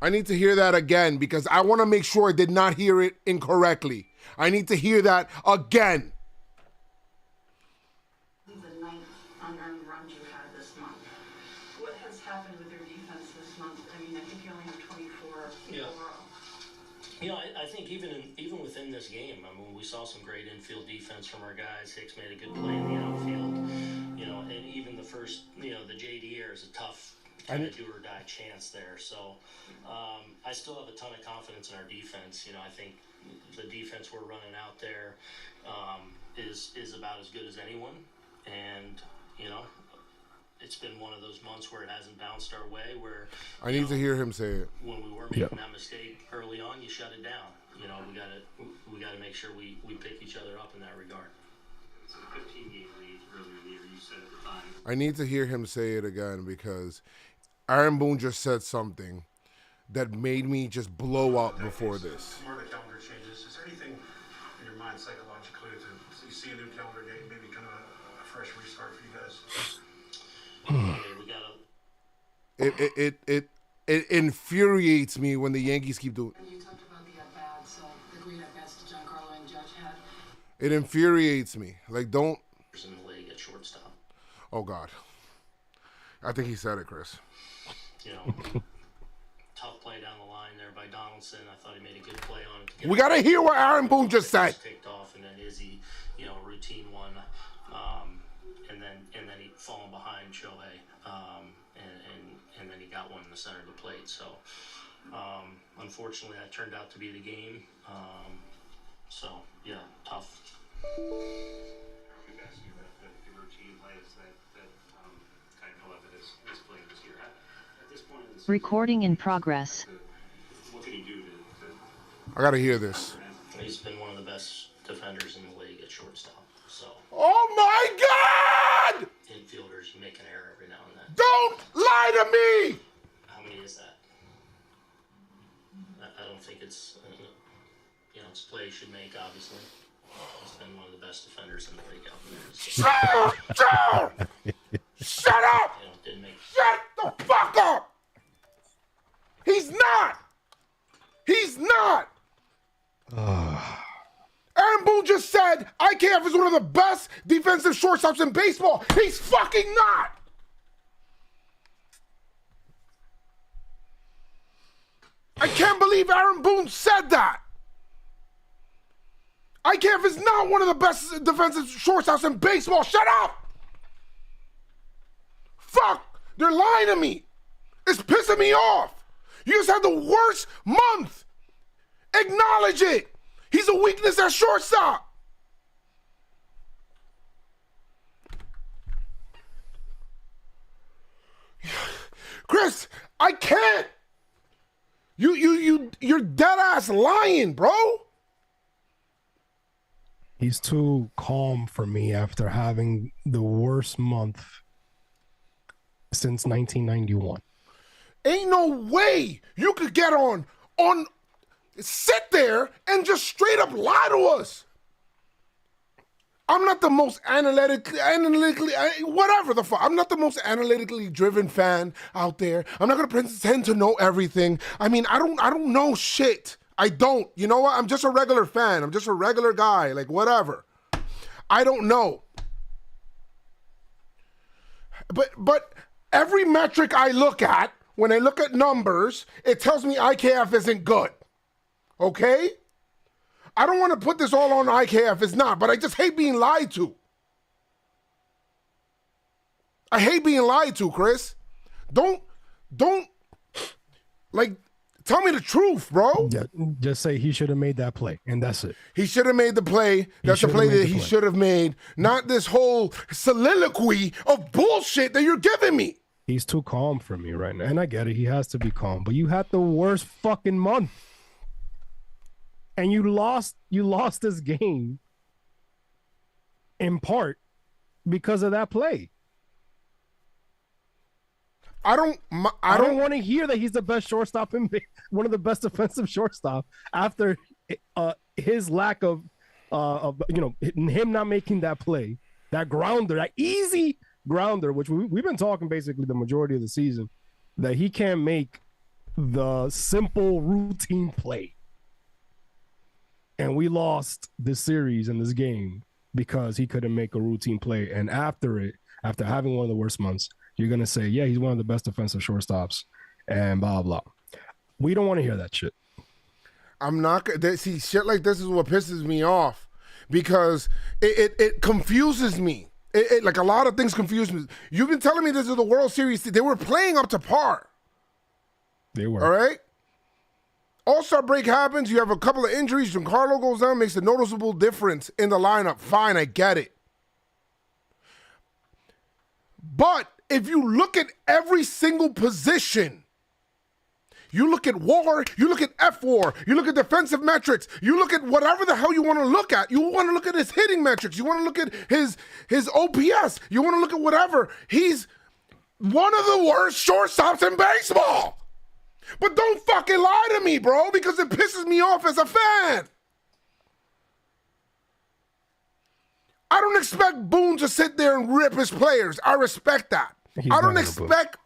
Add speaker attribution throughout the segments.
Speaker 1: I need to hear that again because I want to make sure I did not hear it incorrectly. I need to hear that again.
Speaker 2: The 9th unearned runs you had this month. What has happened with your defense this month? I mean, I think you only have 24 overall.
Speaker 3: You know, I think even within this game, I mean, we saw some great infield defense from our guys. Hicks made a good play in the outfield. You know, and even the first, the JD air is a tough kind of do or die chance there. So I still have a ton of confidence in our defense. You know, I think the defense we're running out there is about as good as anyone. And, it's been one of those months where it hasn't bounced our way. Where
Speaker 1: I need to hear him say it.
Speaker 3: When we were making that mistake early on, you shut it down. You know, we gotta make sure we pick each other up in that regard.
Speaker 4: It's a 15-game lead earlier in the year. You said at the time.
Speaker 1: I need to hear him say it again because Aaron Boone just said something that made me just blow up before this.
Speaker 5: More of the calendar changes. Is there anything in your mind psychologically to see a new calendar date, maybe kind of a fresh restart for you guys?
Speaker 1: It infuriates me when the Yankees keep doing.
Speaker 2: You talked about the at-bats, the great at-bats that Giancarlo and Judge had.
Speaker 1: It infuriates me. Like, don't.
Speaker 3: In the league at shortstop.
Speaker 1: Oh God. I think he said it, Chris.
Speaker 3: Tough play down the line there by Donaldson. I thought he made a good play on it.
Speaker 1: We gotta hear what Aaron Boone just said.
Speaker 3: Picked off, and then Izzy, routine one, and then he fallen behind Shohei, and then he got one in the center of the plate. So, unfortunately, that turned out to be the game. So yeah, tough.
Speaker 6: Recording in progress.
Speaker 4: What can he do to
Speaker 1: I gotta hear this.
Speaker 3: He's been one of the best defenders in the league at shortstop. So.
Speaker 1: Oh my God!
Speaker 3: Infielders, you make an error every now and then.
Speaker 1: Don't lie to me!
Speaker 3: How many is that? I don't think it's, it's a play he should make, obviously. He's been one of the best defenders in the league out there. So.
Speaker 1: Shut up! Shut up!
Speaker 3: Didn't make.
Speaker 1: Shut the fuck up! He's not! He's not! Aaron Boone just said IKF is one of the best defensive shortstops in baseball. He's fucking not! I can't believe Aaron Boone said that! IKF is not one of the best defensive shortstops in baseball. Shut up! Fuck! They're lying to me. It's pissing me off. You just had the worst month. Acknowledge it. He's a weakness at shortstop. Chris, I can't. You're dead ass lying, bro.
Speaker 7: He's too calm for me after having the worst month since 1991.
Speaker 1: Ain't no way you could get on sit there and just straight up lie to us. I'm not the most analytically, whatever the fuck. I'm not the most analytically driven fan out there. I'm not gonna pretend to know everything. I mean, I don't know shit. I don't. You know what? I'm just a regular fan. I'm just a regular guy. Like, whatever. I don't know. But every metric I look at, when I look at numbers, it tells me IKF isn't good. Okay? I don't want to put this all on IKF. It's not, but I just hate being lied to. I hate being lied to, Chris. Don't, like, tell me the truth, bro.
Speaker 7: Yeah, just say he should have made that play, and that's it.
Speaker 1: He should have made the play. That's the play that he should have made. Not this whole soliloquy of bullshit that you're giving me.
Speaker 7: He's too calm for me right now, and I get it. He has to be calm, but you had the worst fucking month, and you lost this game in part because of that play. I don't want to hear that he's the best shortstop in one of the best defensive shortstop after his lack of him not making that play, that grounder, that easy grounder, which we've been talking basically the majority of the season, that he can't make the simple routine play. And we lost this series in this game because he couldn't make a routine play. And after having one of the worst months, you're going to say, yeah, he's one of the best defensive shortstops and blah, blah. We don't want to hear that shit.
Speaker 1: I'm not going to see shit like this is what pisses me off because it confuses me. It like a lot of things confuse me. You've been telling me this is the World Series. They were playing up to par.
Speaker 7: They were.
Speaker 1: All right? All-Star break happens. You have a couple of injuries. Giancarlo goes down, makes a noticeable difference in the lineup. Fine, I get it. But if you look at every single position, you look at WAR, you look at FWAR, you look at defensive metrics, you look at whatever the hell you want to look at. You want to look at his hitting metrics. You want to look at his OPS. You want to look at whatever. He's one of the worst shortstops in baseball. But don't fucking lie to me, bro, because it pisses me off as a fan. I don't expect Boone to sit there and rip his players. I respect that. I don't expect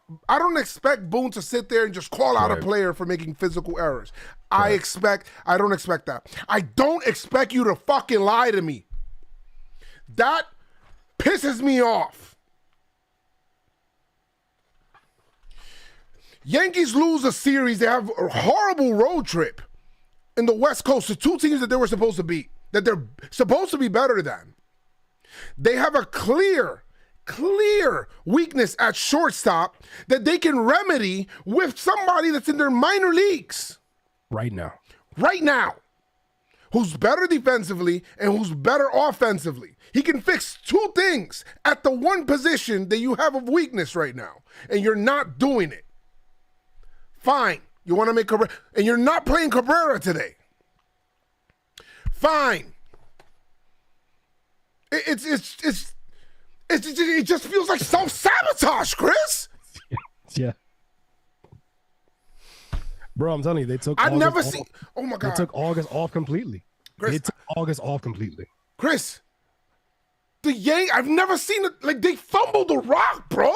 Speaker 1: Boone to sit there and just call out a player for making physical errors. I don't expect that. I don't expect you to fucking lie to me. That pisses me off. Yankees lose a series. They have a horrible road trip in the West Coast to two teams that they were supposed to beat, that they're supposed to be better than. They have a clear weakness at shortstop that they can remedy with somebody that's in their minor leagues.
Speaker 7: Right now.
Speaker 1: Who's better defensively and who's better offensively. He can fix two things at the one position that you have of weakness right now, and you're not doing it. Fine. You want to make Cabrera, and you're not playing Cabrera today. Fine. It just feels like self-sabotage, Chris.
Speaker 7: Yeah. Bro, I'm telling you, they took
Speaker 1: I've
Speaker 7: August
Speaker 1: never
Speaker 7: off.
Speaker 1: seen. Oh my God.
Speaker 7: They took August off completely.
Speaker 1: Chris,
Speaker 7: They took August off completely.
Speaker 1: Chris, I've never seen it. Like, they fumbled the rock, bro.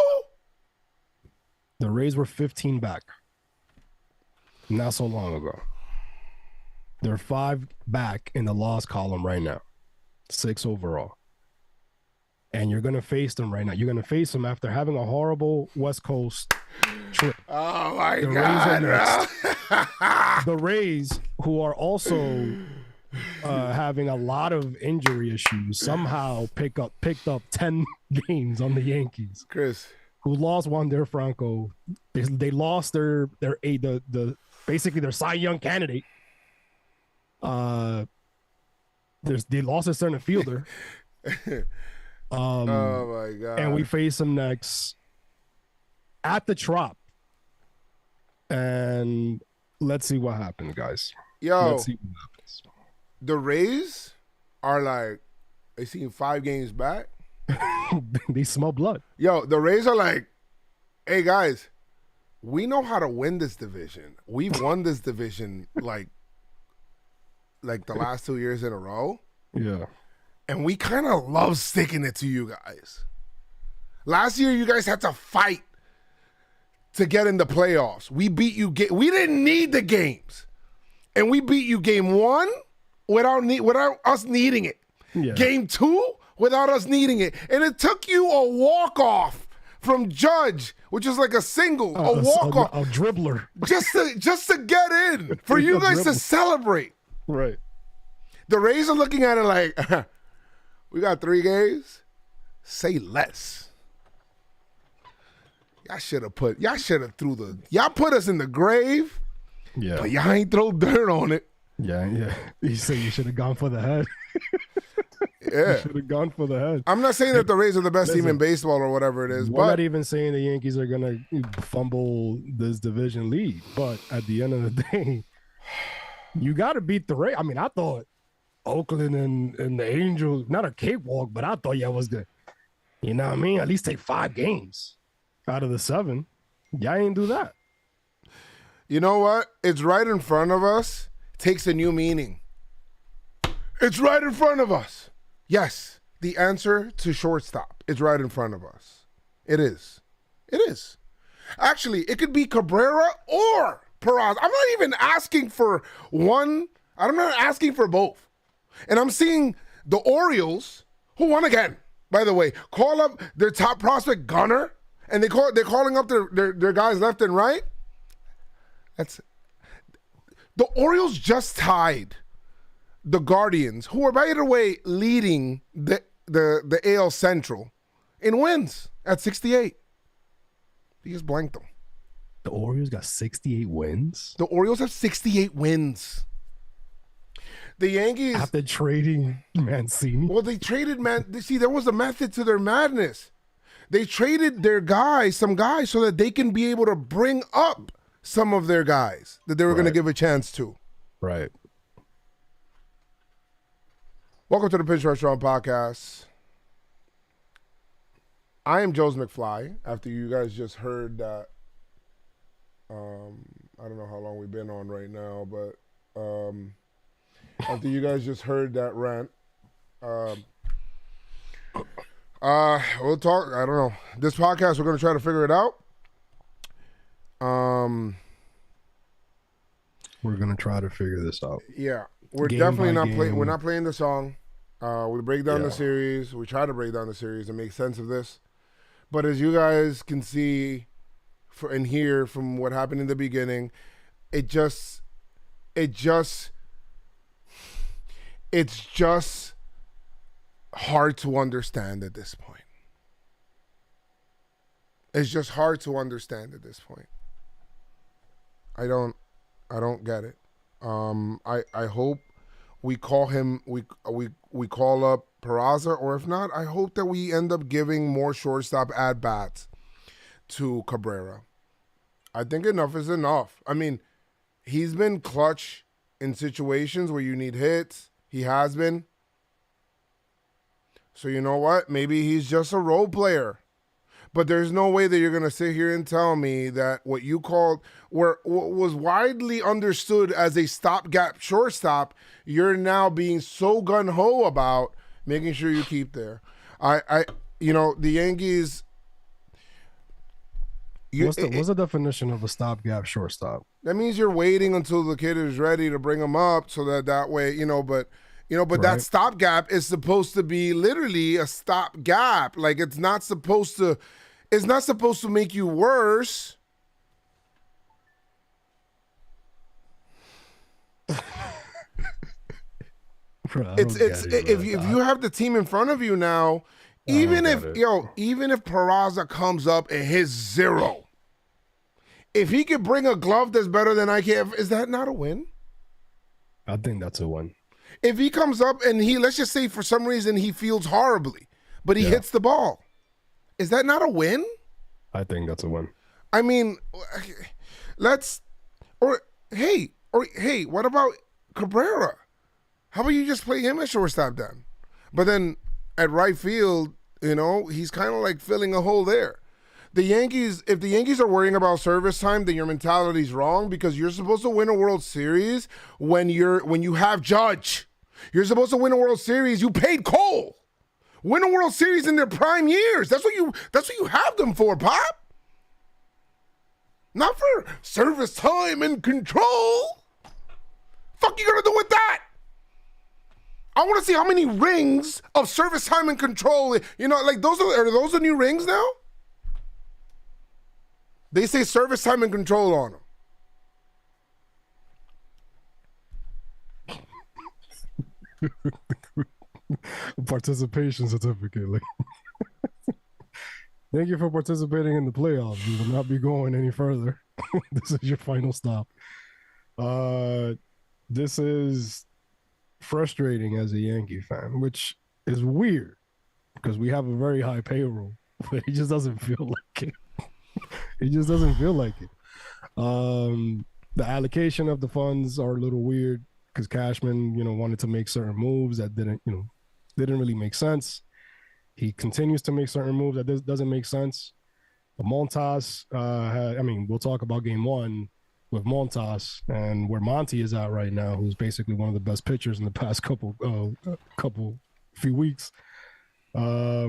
Speaker 7: The Rays were 15 back. Not so long ago. They're 5 back in the loss column right now. 6 overall. And you're going to face them right now. You're going to face them after having a horrible West Coast trip.
Speaker 1: Oh, my
Speaker 7: The
Speaker 1: God.
Speaker 7: Rays the Rays, who are also having a lot of injury issues, somehow picked up 10 games on the Yankees.
Speaker 1: Chris.
Speaker 7: Who lost Wander Franco. They lost their basically their Cy Young candidate. They lost their center fielder.
Speaker 1: Oh my God.
Speaker 7: And we face them next at the Trop. And let's see what happens, guys. Let's see what happens.
Speaker 1: The Rays are like, they seen 5 games back.
Speaker 7: They smell blood.
Speaker 1: Yo, the Rays are like, hey guys, we know how to win this division. We've won this division like the last 2 years in a row.
Speaker 7: Yeah.
Speaker 1: And we kind of love sticking it to you guys. Last year, you guys had to fight to get in the playoffs. We beat you. We didn't need the games. And we beat you game 1 without us needing it.
Speaker 7: Yeah.
Speaker 1: Game 2 without us needing it. And it took you a walk-off from Judge, which is like a single, a walk-off.
Speaker 7: A dribbler.
Speaker 1: Just to get in, for you guys to celebrate.
Speaker 7: Right.
Speaker 1: The Rays are looking at it like, we got 3 games. Say less. Y'all put us in the grave.
Speaker 7: Yeah.
Speaker 1: But y'all ain't throw dirt on it.
Speaker 7: Yeah. You say you should have gone for the head.
Speaker 1: Yeah.
Speaker 7: You should have gone for the head.
Speaker 1: I'm not saying that the Rays are the best team in baseball or whatever it is,
Speaker 7: We're
Speaker 1: but
Speaker 7: not even saying the Yankees are gonna fumble this division lead. But at the end of the day, you got to beat the Rays. I mean, I thought Oakland and the Angels, not a cakewalk, but I thought was good. You know what I mean? At least take 5 games out of the 7. Y'all ain't do that.
Speaker 1: you know what? It's right in front of us. Takes a new meaning. It's right in front of us. Yes, the answer to shortstop is right in front of us. It is. It is. Actually, it could be Cabrera or Peraza. I'm not even asking for one. I'm not asking for both. And I'm seeing the Orioles, who won again, by the way, call up their top prospect Gunner, and they're calling up their guys left and right. That's the Orioles just tied the Guardians, who are by the way leading the AL Central in wins at 68. He just blanked them.
Speaker 7: The Orioles got 68 wins?
Speaker 1: The Orioles have 68 wins. The Yankees...
Speaker 7: After trading Mancini?
Speaker 1: Well, they traded... See, there was a method to their madness. They traded their guys, some guys, so that they can be able to bring up some of their guys that they were going to give a chance to.
Speaker 7: Right.
Speaker 1: Welcome to the PinstripeStrong podcast. I am Joezmcfly. After you guys just heard that, I don't know how long we've been on right now, but after you guys just heard that rant, we'll talk. I don't know. This podcast, we're going to try to figure it out.
Speaker 7: We're going to try to figure this out.
Speaker 1: Yeah. We're
Speaker 7: Game
Speaker 1: definitely
Speaker 7: by
Speaker 1: not playing.
Speaker 7: game.
Speaker 1: We're not playing the song. We break down
Speaker 7: Yeah.
Speaker 1: the series. We try to break down the series and make sense of this. But as you guys can see and hear from what happened in the beginning, it's just hard to understand at this point. It's just hard to understand at this point. I don't get it. I hope we call him, we call up Peraza, or if not, I hope that we end up giving more shortstop at bats to Cabrera. I think enough is enough. I mean, he's been clutch in situations where you need hits. He has been. So you know what? Maybe he's just a role player. But there's no way that you're going to sit here and tell me that what you called what was widely understood as a stopgap shortstop, you're now being so gung-ho about making sure you keep there. The Yankees...
Speaker 7: What's the definition of a stopgap shortstop?
Speaker 1: That means you're waiting until the kid is ready to bring him up so that way, but that stopgap is supposed to be literally a stopgap. Like it's not supposed to make you worse.
Speaker 7: Bro,
Speaker 1: if you have the team in front of you now, even if Peraza comes up and hits 0, if he could bring a glove that's better than I can, is that not a win?
Speaker 7: I think that's a win.
Speaker 1: If he comes up and let's just say for some reason he fields horribly, but he hits the ball, is that not a win?
Speaker 7: I think that's a win.
Speaker 1: I mean, hey, what about Cabrera? How about you just play him at shortstop then? But then at right field, he's kind of like filling a hole there. If the Yankees are worrying about service time, then your mentality's wrong, because you're supposed to win a World Series when you have Judge. You're supposed to win a World Series. You paid Cole. Win a World Series in their prime years. That's what you have them for, Pop. Not for service time and control. Fuck you gonna do with that? I want to see how many rings of service time and control. Are those the new rings now? They say service time and control on them.
Speaker 7: Participation certificate. Thank you for participating in the playoffs. You will not be going any further. This is your final stop. This is frustrating as a Yankee fan, which is weird because we have a very high payroll, but it just doesn't feel like it. It just doesn't feel like it. The allocation of the funds are a little weird because Cashman, wanted to make certain moves that didn't really make sense. He continues to make certain moves that doesn't make sense. But Montas, we'll talk about game 1 with Montas and where Monty is at right now, who's basically one of the best pitchers in the past few weeks. I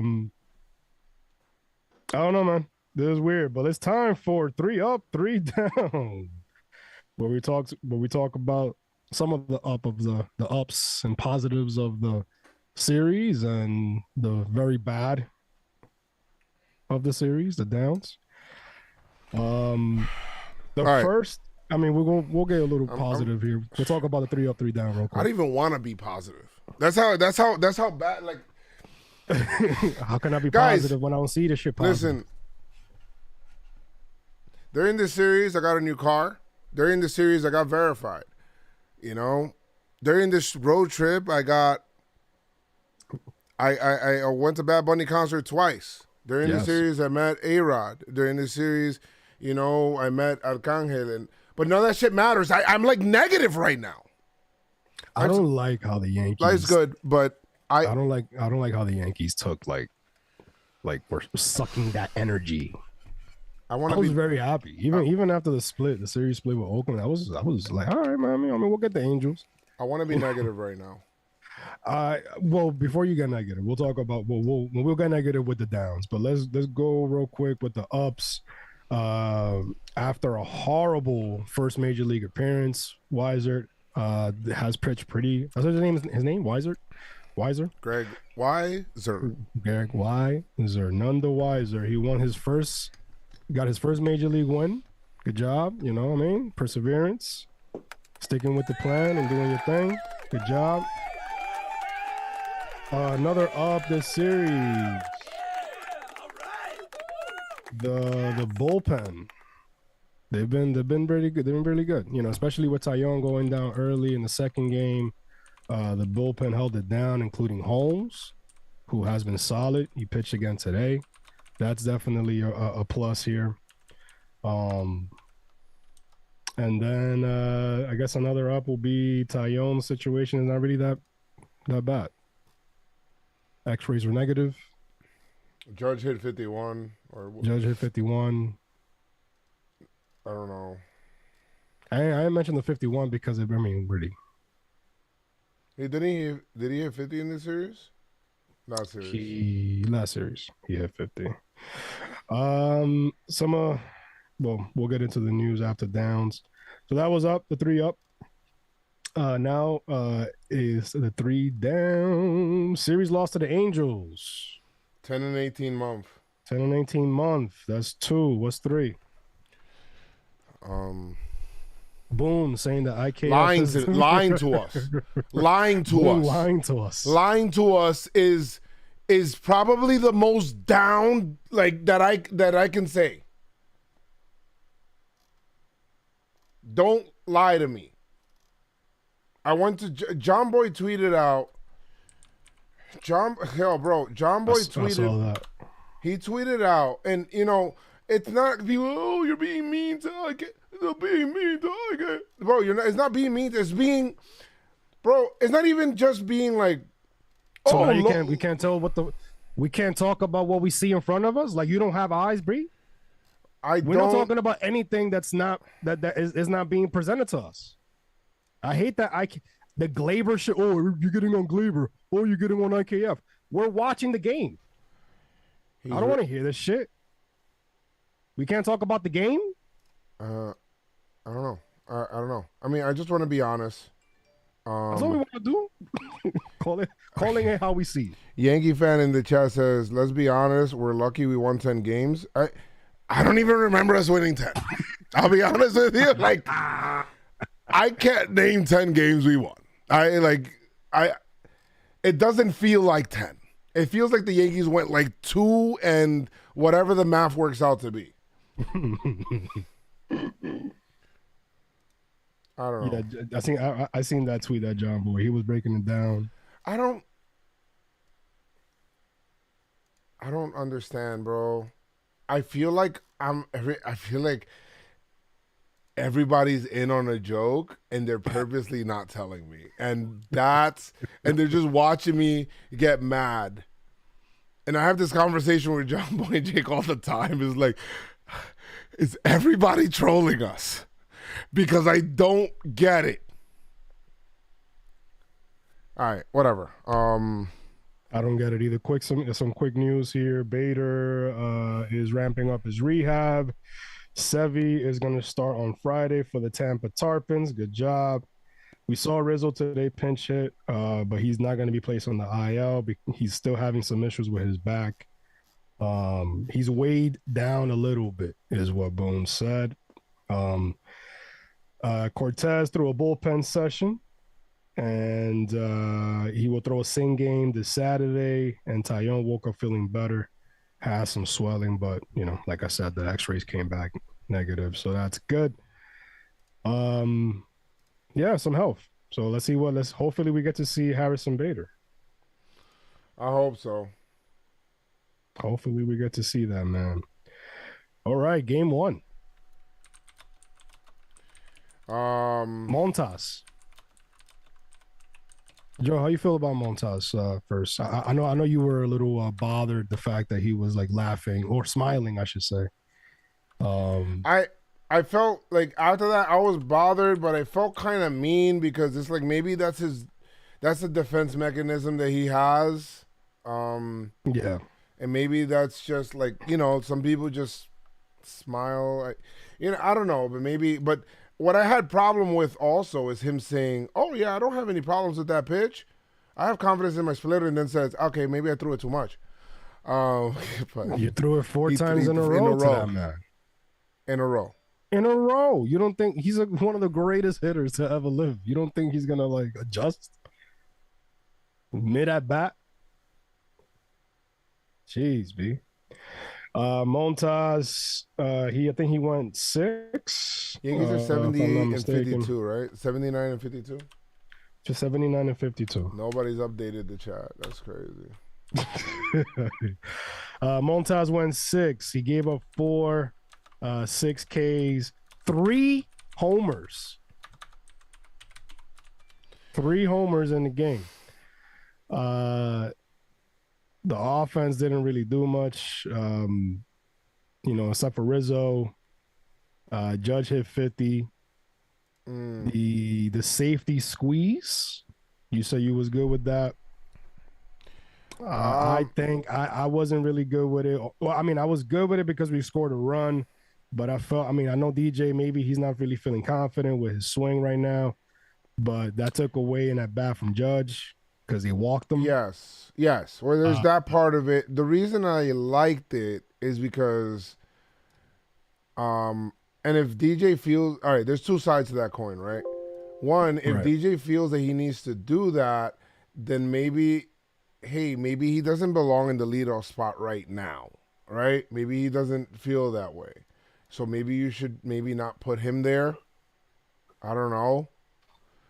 Speaker 7: don't know, man. This is weird, but it's time for 3 up, 3 down. where we talk about some of the ups and positives of the series and the very bad of the series, the downs. The
Speaker 1: right.
Speaker 7: first, I mean, we'll get a little positive here. We'll talk about the 3 up, 3 down real
Speaker 1: I
Speaker 7: quick.
Speaker 1: don't even want to be positive. That's how bad. Like,
Speaker 7: how can I be
Speaker 1: Guys,
Speaker 7: positive when I don't see this shit positive?
Speaker 1: listen. During this series, I got a new car. During the series, I got verified. You know, during this road trip, I went to Bad Bunny concert twice. During the series, I met A-Rod. During the series, you know, I met Arcangel. But none of that shit matters. I'm like negative right now.
Speaker 7: I don't like how the Yankees.
Speaker 1: Life's good, but
Speaker 7: I don't like how the Yankees took like we're sucking that energy. I was very happy. Even after the series split with Oakland, I was like, all right, man. I mean, we'll get the Angels.
Speaker 1: I want to be negative right now.
Speaker 7: Well, before you get negative, we'll talk about we'll get negative with the downs. But let's go real quick with the ups. After a horrible first major league appearance, Weiser has pitched pretty. That's his name. Weiser.
Speaker 1: Greg Weiser.
Speaker 7: Greg Weiser. None the wiser. He got his first major league win. Good job. You know what I mean? Perseverance. Sticking with the plan and doing your thing. Good job. Another up this series. The bullpen. They've been pretty good. They've been really good. You know, especially with Taillon going down early in the second game. The bullpen held it down, including Holmes, who has been solid. He pitched again today. That's definitely a plus here. And then I guess another up will be Taillon's situation is not really that bad. X-rays were negative.
Speaker 1: Judge hit 51.
Speaker 7: Judge hit 51.
Speaker 1: I don't know.
Speaker 7: I mentioned the 51 because really.
Speaker 1: Hey, did he hit 50 in this series? Last series.
Speaker 7: Last series he hit 50. We'll get into the news after downs. So that was up, the 3 up. Now is the 3 down. Series lost to the Angels.
Speaker 1: 10 and 18 month.
Speaker 7: 10 and 18 month. That's 2. What's 3? Boone saying that IKF
Speaker 1: lying to us. Lying to us is probably the most down like that I can say. Don't lie to me. I went to Jomboy tweeted out. Jomboy tweeted. He tweeted out, and you know it's not people. Oh, you're being mean to IKF. It's being mean to IKF, bro. You're not. It's not being mean. It's being, bro. It's not even just being like.
Speaker 7: So we can't tell we can't talk about what we see in front of us. Like you don't have eyes, Bree. We're not talking about anything that is not being presented to us. I hate that the Glaber shit. Oh, you're getting on Glaber. Oh, you're getting on IKF. We're watching the game. I don't want to hear this shit. We can't talk about the game.
Speaker 1: I don't know. I don't know. I mean, I just want to be honest.
Speaker 7: That's all we want to do. Calling it how we see it.
Speaker 1: Yankee fan in the chat says, "Let's be honest. We're lucky we won 10 games." I don't even remember us winning 10. I'll be honest with you. Like, I can't name 10 games we won. It doesn't feel like 10. It feels like the Yankees went like 2 and whatever the math works out to be. I don't know.
Speaker 7: Yeah, I seen that tweet that Jomboy. He was breaking it down.
Speaker 1: I don't understand, bro. I feel like everybody's in on a joke and they're purposely not telling me. And they're just watching me get mad. And I have this conversation with Jomboy and Jake all the time. It's like, is everybody trolling us? Because I don't get it. All right, whatever.
Speaker 7: I don't get it either. Some quick news here. Bader is ramping up his rehab. Sevy is going to start on Friday for the Tampa Tarpons. Good job. We saw Rizzo today pinch hit, but he's not going to be placed on the IL. He's still having some issues with his back. He's weighed down a little bit, is what Boone said. Cortez threw a bullpen session, and he will throw a sing game this Saturday. And Taillon woke up feeling better, has some swelling, but like I said, the X-rays came back negative, so that's good. Yeah, some health. So let's see hopefully we get to see Harrison Bader.
Speaker 1: I hope so.
Speaker 7: Hopefully we get to see that, man. All right, game 1. Montas. Joe, how you feel about Montas first? I know you were a little bothered the fact that he was like laughing or smiling, I should say.
Speaker 1: I felt like after that I was bothered, but I felt kind of mean because it's like maybe that's a defense mechanism that he has.
Speaker 7: Yeah.
Speaker 1: And maybe that's just like, some people just smile. I don't know, but what I had problem with also is him saying, "Oh yeah, I don't have any problems with that pitch. I have confidence in my splitter," and then says, "Okay, maybe I threw it too much." But
Speaker 7: You threw it 4 times in a row to that man.
Speaker 1: In a row.
Speaker 7: In a row. You don't think he's one of the greatest hitters to ever live? You don't think he's gonna like adjust mid at bat? Jeez, B. Montas, I think he went 6.
Speaker 1: Yankees are 70 and 52, right? 79 and 52.
Speaker 7: Just 79 and 52.
Speaker 1: Nobody's updated the chat. That's crazy.
Speaker 7: Montas went 6. He gave up 4, 6 Ks, 3 homers. 3 homers in the game. The offense didn't really do much, except for Rizzo. Judge hit 50. The safety squeeze, you said you was good with that. I think I wasn't really good with it. Well, I mean, I was good with it because we scored a run, but I know DJ, maybe he's not really feeling confident with his swing right now, but that took away in that bat from Judge because he walked him.
Speaker 1: Yes. Well, there's that part of it. The reason I liked it is because, and if DJ feels, all right, there's 2 sides to that coin, right? One, if DJ feels that he needs to do that, then maybe he doesn't belong in the leadoff spot right now, right? Maybe he doesn't feel that way. So maybe you should not put him there. I don't know.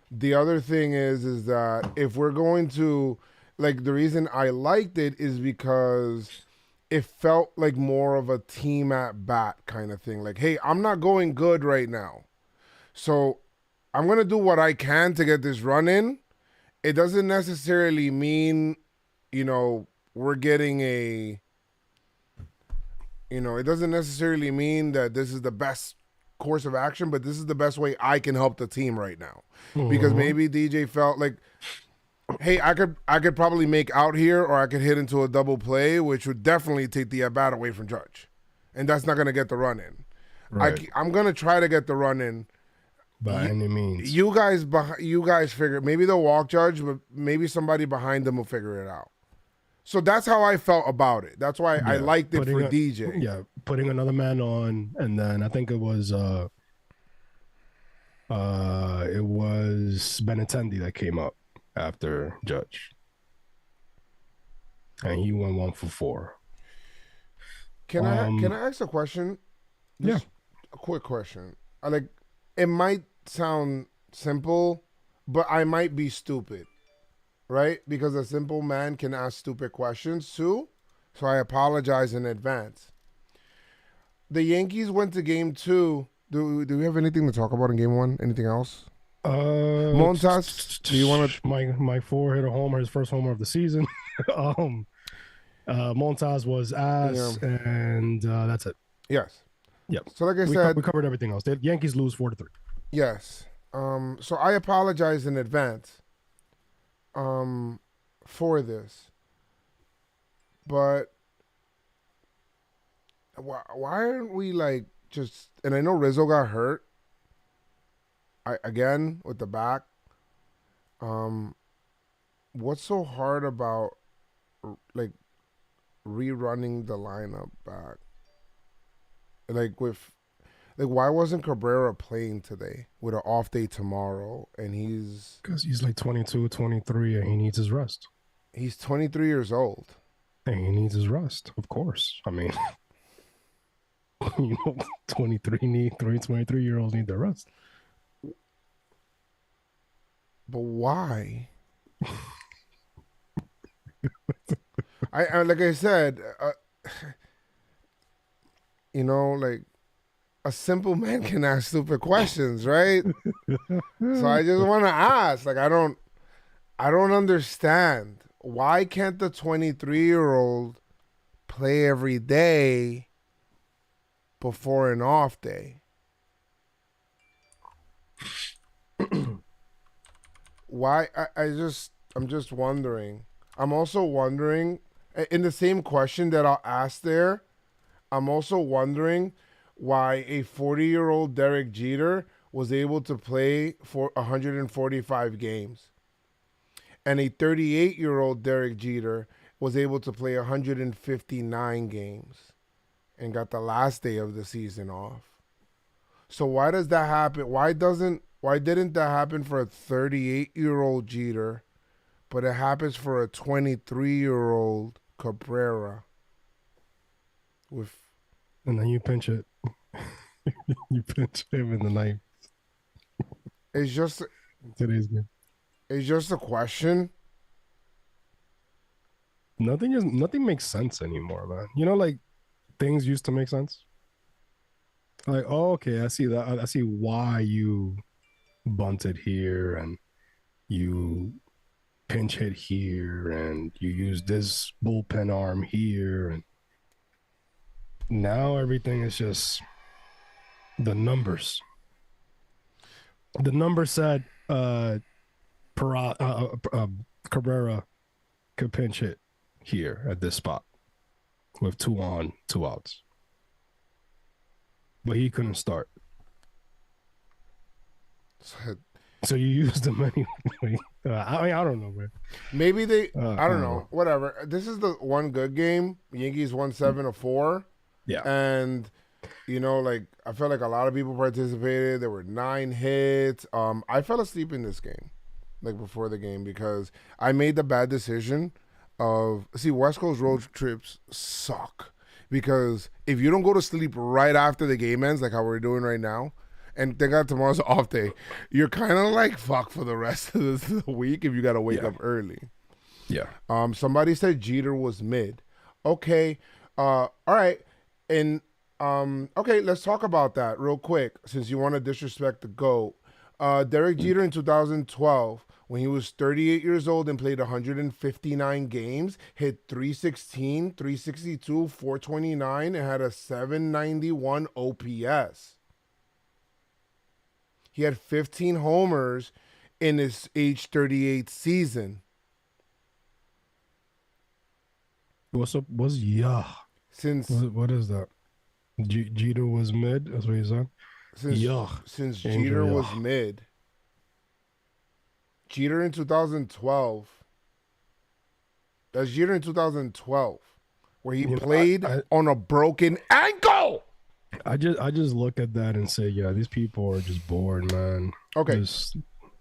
Speaker 1: The other thing is that if we're going to, like, the reason I liked it is because it felt like more of a team at bat kind of thing. Like, hey, I'm not going good right now, so I'm going to do what I can to get this run in. It doesn't necessarily mean, we're getting it doesn't necessarily mean that this is the best course of action, but this is the best way I can help the team right now. Because maybe DJ felt like, hey, I could probably make out here, or I could hit into a double play, which would definitely take the at bat away from Judge, and that's not going to get the run in. Right. I'm going to try to get the run in
Speaker 7: by any means.
Speaker 1: You guys figure, maybe they'll walk Judge, but maybe somebody behind them will figure it out. So that's how I felt about it. That's why I liked it for DJ.
Speaker 7: Yeah, putting another man on, and then I think it was Benintendi that came up after Judge, and he went 1 for 4.
Speaker 1: Can I ask a question? Just a quick question. It might sound simple, but I might be stupid, right? Because a simple man can ask stupid questions too. So I apologize in advance. The Yankees went to game 2. Do we have anything to talk about in game 1? Anything else? Montas, do you want to?
Speaker 7: My 4-hitter homer, his first homer of the season. Montas was ass, and that's it.
Speaker 1: Yes.
Speaker 7: Yep.
Speaker 1: So like I said,
Speaker 7: we covered everything else. The Yankees lose 4-3.
Speaker 1: Yes. So I apologize in advance for this. But why aren't we like just, and I know Rizzo got hurt. Again with the back. What's so hard about like rerunning the lineup back? Why wasn't Cabrera playing today with an off day tomorrow? And
Speaker 7: Because he's like 22, 23, and he needs his rest.
Speaker 1: he's 23 years old.
Speaker 7: And he needs his rest, of course. I mean, 23-year-olds need their rest.
Speaker 1: But why? I like I said, like a simple man can ask stupid questions, right? So I just want to ask, like I don't understand, why can't the 23-year-old play every day before an off day? Why? I'm just wondering. I'm also wondering, in the same question that I'll ask there, I'm also wondering why a 40-year-old Derek Jeter was able to play for 145 games. And a 38-year-old Derek Jeter was able to play 159 games and got the last day of the season off. So why does that happen? Why didn't that happen for a 38-year-old Jeter, but it happens for a 23-year-old Cabrera?
Speaker 7: And then you pinch it. You pinch him in the ninth.
Speaker 1: It's just
Speaker 7: Today's game.
Speaker 1: It's just a question.
Speaker 7: Nothing makes sense anymore, man. You know, like things used to make sense. Like, oh, okay, I see that. I see why you bunted here and you pinch hit here and you use this bullpen arm here, and now everything is just the numbers. The number said Cabrera could pinch hit here at this spot with 2 on, 2 outs. But he couldn't start. So you used him anyway. I don't know, man.
Speaker 1: Maybe I don't know. Whatever. This is the one good game. Yankees won 7-4.
Speaker 7: Yeah.
Speaker 1: And I felt like a lot of people participated. There were 9 hits. I fell asleep in this game, like before the game, because I made the bad decision of West Coast road trips suck, because if you don't go to sleep right after the game ends, like how we're doing right now, and thank God tomorrow's off day, you're kind of like fuck for the rest of the week if you got to wake up early.
Speaker 7: Yeah.
Speaker 1: Somebody said Jeter was mid. Okay. All right. And okay, let's talk about that real quick, since you want to disrespect the GOAT. Derek Jeter in 2012, when he was 38 years old and played 159 games, hit 316, 362, 429, and had a 791 OPS. He had 15 homers in his age 38 season.
Speaker 7: What's up? What is that? Jeter was mid. That's what he said.
Speaker 1: Since Jeter was mid. Jeter in 2012. That's Jeter in 2012, where he played on a broken ankle.
Speaker 7: I just look at that and say, yeah, these people are just bored, man.
Speaker 1: Okay.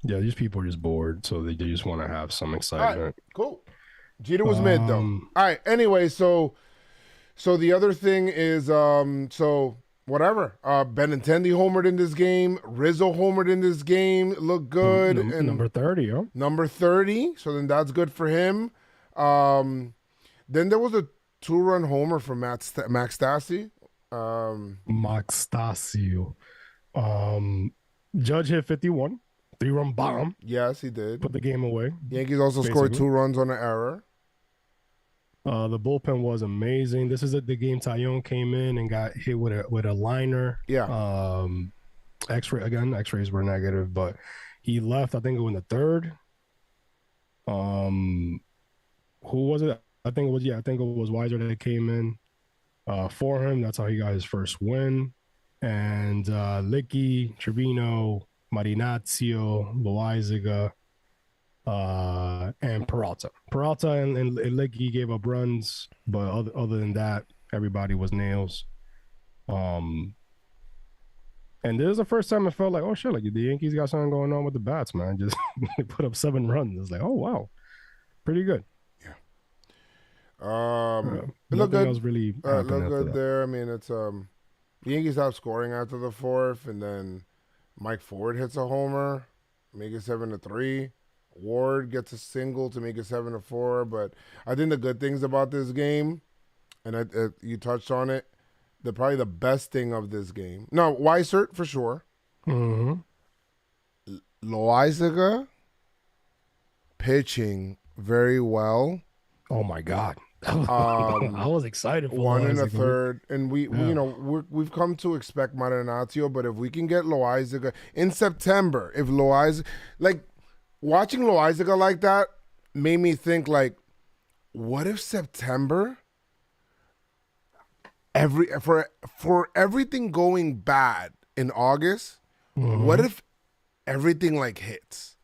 Speaker 7: These people are just bored, so they just want to have some excitement.
Speaker 1: All right, cool. Jeter was mid though. All right. Anyway, so the other thing is whatever. Benintendi homered in this game. Rizzo homered in this game. Looked good. And
Speaker 7: number 30, huh?
Speaker 1: Number 30. So then that's good for him. Then there was a 2-run homer from Max Stassi.
Speaker 7: Max Stassi. Judge hit 51. 3-run bomb.
Speaker 1: Yes, he did.
Speaker 7: Put the game away.
Speaker 1: Yankees also scored 2 runs on an error.
Speaker 7: The bullpen was amazing. This is the game Taillon came in and got hit with a liner.
Speaker 1: Yeah.
Speaker 7: X-rays were negative, but he left, I think, in the 3rd. Who was it? I think it was Weiser that came in for him. That's how he got his first win. and Licky, Trevino, Marinazzo, Loizaga, and Peralta. Peralta and Licky gave up runs, but other than that, everybody was nails. And this is the first time I felt like, oh shit, like the Yankees got something going on with the bats, man. Just they put up 7 runs. It's like, oh wow, pretty good.
Speaker 1: It looked
Speaker 7: Nothing
Speaker 1: good.
Speaker 7: else really
Speaker 1: Looked
Speaker 7: happened after
Speaker 1: good
Speaker 7: that.
Speaker 1: there. I mean, it's the Yankees have scoring after the 4th, and then Mike Ford hits a homer, make it 7-3. Ward gets a single to make it 7-4. But I think the good things about this game, and you touched on it, probably the best thing of this game. No, Weissert for sure.
Speaker 7: Mm-hmm.
Speaker 1: Loizaga pitching very well.
Speaker 7: Oh my god. I was excited for
Speaker 1: 1
Speaker 7: Loizaga.
Speaker 1: 1/3, and we've come to expect Marinazzo, but if we can get Loizaga in September, if Loizaga, like watching Loizaga like that made me think like, what if September, for everything going bad in August, what if everything like hits?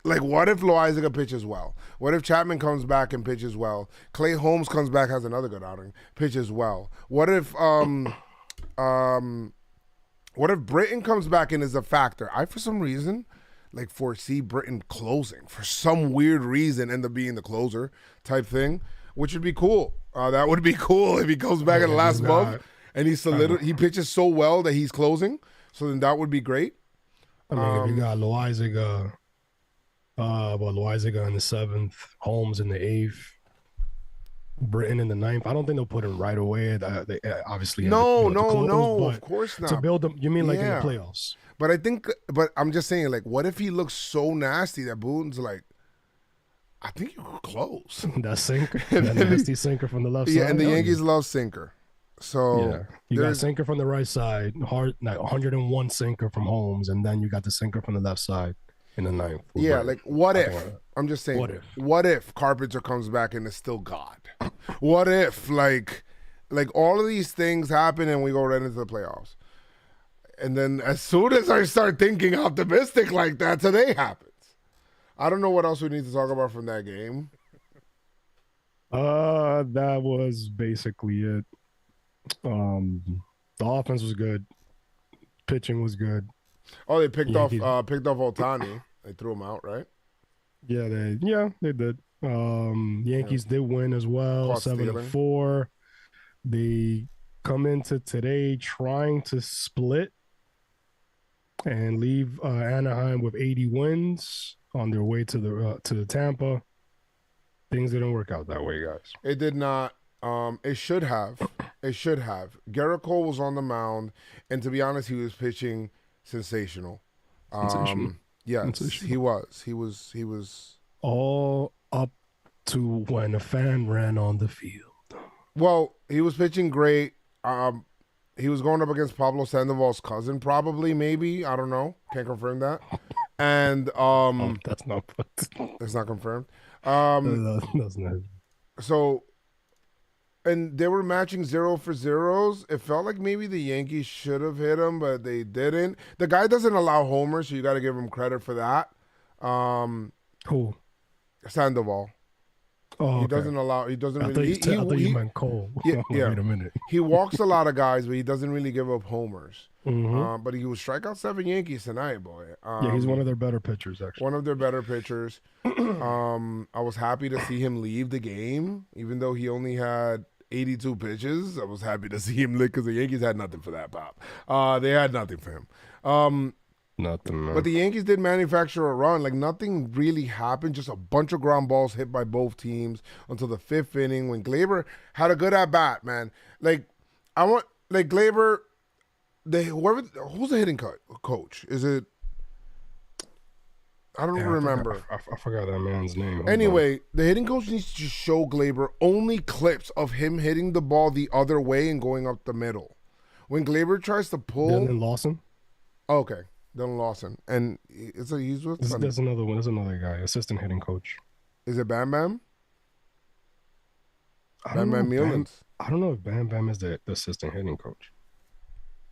Speaker 1: Like, what if Loizaga pitches well? What if Chapman comes back and pitches well? Clay Holmes comes back, has another good outing, pitches well. What if Britton comes back and is a factor? I, for some reason, like foresee Britton closing for some weird reason, end up being the closer type thing, which would be cool. That would be cool if he comes back in the last month and he pitches so well that he's closing. So then that would be great.
Speaker 7: I mean, if you got Loizaga. Loizaga in the 7th, Holmes in the 8th, Britton in the 9th. I don't think they'll put him right away. They obviously
Speaker 1: no,
Speaker 7: close,
Speaker 1: of course not.
Speaker 7: To build them, you mean like in the playoffs?
Speaker 1: But I'm just saying, like, what if he looks so nasty that Boone's like, I think you could close.
Speaker 7: That sinker, that nasty sinker from the left side.
Speaker 1: Yeah, and the Yankees love sinker. So
Speaker 7: you got sinker from the right side, hard like 101 sinker from Holmes, and then you got the sinker from the left side. In the 9th.
Speaker 1: Yeah, like what if? I'm just saying. What if Carpenter comes back and is still God? What if like all of these things happen and we go right into the playoffs? And then as soon as I start thinking optimistic like that, today happens. I don't know what else we need to talk about from that game.
Speaker 7: That was basically it. The offense was good. Pitching was good.
Speaker 1: Oh, they picked off Ohtani. They threw him out, right?
Speaker 7: Yeah, they did. Yankees did win as well, 7-4. They come into today trying to split and leave Anaheim with 80 wins on their way to the Tampa. Things didn't work out that way, guys.
Speaker 1: It did not. It should have. Garrett Cole was on the mound, and to be honest, he was pitching sensational. Yes, he was. He was
Speaker 7: all up to when a fan ran on the field.
Speaker 1: Well, he was pitching great. He was going up against Pablo Sandoval's cousin, probably, maybe. I don't know. Can't confirm that. And
Speaker 7: that's not.
Speaker 1: It's not confirmed.
Speaker 7: That's not.
Speaker 1: So, and they were matching 0 for 0s. It felt like maybe the Yankees should have hit him, but they didn't. The guy doesn't allow homers, so you got to give him credit for that.
Speaker 7: Who?
Speaker 1: Sandoval.
Speaker 7: Oh, okay.
Speaker 1: He doesn't allow. He doesn't.
Speaker 7: I
Speaker 1: Really,
Speaker 7: thought you meant Cole.
Speaker 1: Yeah.
Speaker 7: Wait a minute.
Speaker 1: He walks a lot of guys, but he doesn't really give up homers.
Speaker 7: Mm-hmm.
Speaker 1: But he was strike out 7 Yankees tonight, boy.
Speaker 7: Yeah, he's one of their better pitchers, actually.
Speaker 1: One of their better pitchers. I was happy to see him leave the game, even though he only had 82 pitches. I was happy to see him leave because the Yankees had nothing for that, Pop. They had nothing for him.
Speaker 7: Nothing, man.
Speaker 1: But the Yankees did manufacture a run. Like, nothing really happened. Just a bunch of ground balls hit by both teams until the 5th inning when Gleyber had a good at-bat, man. Like, Gleyber, who's the hitting coach? Is it? I don't remember.
Speaker 7: I forgot that man's name.
Speaker 1: Anyway, the hitting coach needs to show Gleyber only clips of him hitting the ball the other way and going up the middle. When Gleyber tries to pull...
Speaker 7: Dylan Lawson?
Speaker 1: Okay. Dylan Lawson. And he's with...
Speaker 7: There's another one. There's another guy, assistant hitting coach.
Speaker 1: Is it Bam Bam?
Speaker 7: Bam
Speaker 1: Mullins.
Speaker 7: I don't know if Bam Bam is the assistant hitting coach.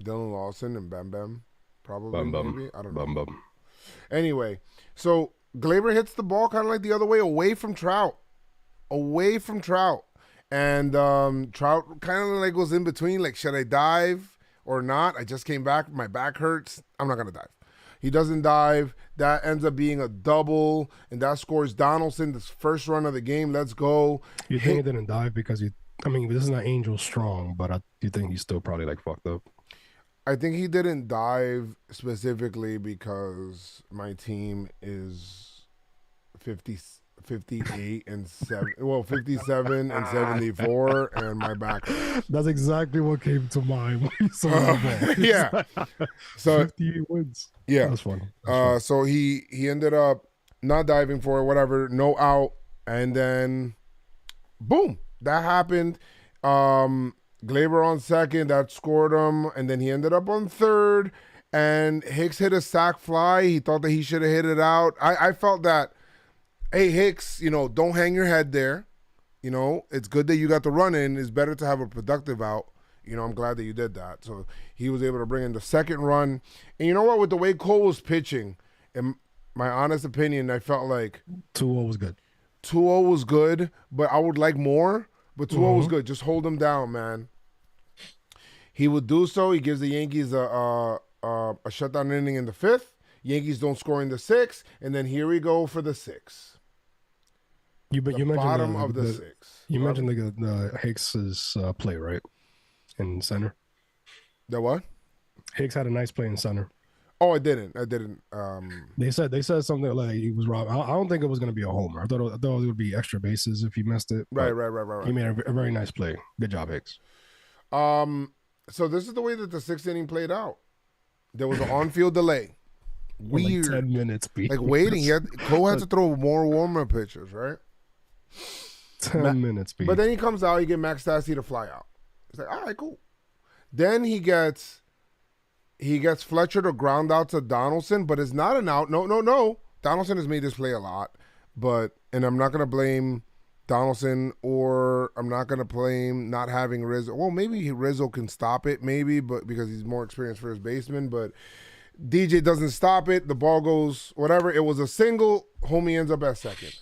Speaker 1: Dylan Lawson and Bam Bam, probably.
Speaker 7: Bum bum.
Speaker 1: Maybe I don't know.
Speaker 7: Bum bum.
Speaker 1: Anyway, so Glaber hits the ball kind of like the other way, away from Trout, and Trout kind of like goes in between, like, should I dive or not? I just came back, my back hurts. I'm not gonna dive. He doesn't dive. That ends up being a double, and that scores Donaldson, the first run of the game. Let's go.
Speaker 7: You think he didn't dive because I mean, this is not Angel Strong, but you think he's still probably like fucked up?
Speaker 1: I think he didn't dive specifically because my team is 58 and 7. Well, 57 and 74, and my back hurts.
Speaker 7: That's exactly what came to mind when you saw the ball.
Speaker 1: Yeah. So
Speaker 7: 58 wins.
Speaker 1: yeah,
Speaker 7: That's funny.
Speaker 1: so he ended up not diving for it, whatever, no out, and then boom, that happened. Glaber on second, that scored him, and then he ended up on third, and Hicks hit a sac fly. He thought that he should have hit it out. I felt that, hey, Hicks, don't hang your head there. It's good that you got the run in. It's better to have a productive out. I'm glad that you did that. So he was able to bring in the second run. And you know what? With the way Cole was pitching, in my honest opinion, I felt like
Speaker 7: 2-0 was good.
Speaker 1: 2-0 was good, but I would like more. But 2-0 was good. Just hold him down, man. He would do so. He gives the Yankees a shutdown inning in the 5th. Yankees don't score in the 6th. And then here we go for the 6th.
Speaker 7: You mentioned
Speaker 1: bottom of the 6th.
Speaker 7: You mentioned the Hicks's play, right? In center.
Speaker 1: The what?
Speaker 7: Hicks had a nice play in center.
Speaker 1: Oh, I didn't.
Speaker 7: They said something like he was robbed. I don't think it was going to be a homer. I thought it would be extra bases if he missed it.
Speaker 1: Right.
Speaker 7: He made a very nice play. Good job, Hicks.
Speaker 1: So this is the way that the 6th inning played out. There was an on-field delay. Weird.
Speaker 7: Like 10 minutes.
Speaker 1: Like waiting. Cole had to throw more warm-up pitches, right?
Speaker 7: 10 minutes.
Speaker 1: But then he comes out. He get Max Stassi to fly out. It's like, all right, cool. Then he gets Fletcher to ground out to Donaldson, but it's not an out. No. Donaldson has made this play a lot, and I'm not going to blame Donaldson, or I'm not going to blame not having Rizzo. Well, maybe Rizzo can stop it, maybe, but because he's more experienced first baseman, but DJ doesn't stop it. The ball goes, whatever. It was a single. Homie ends up at second.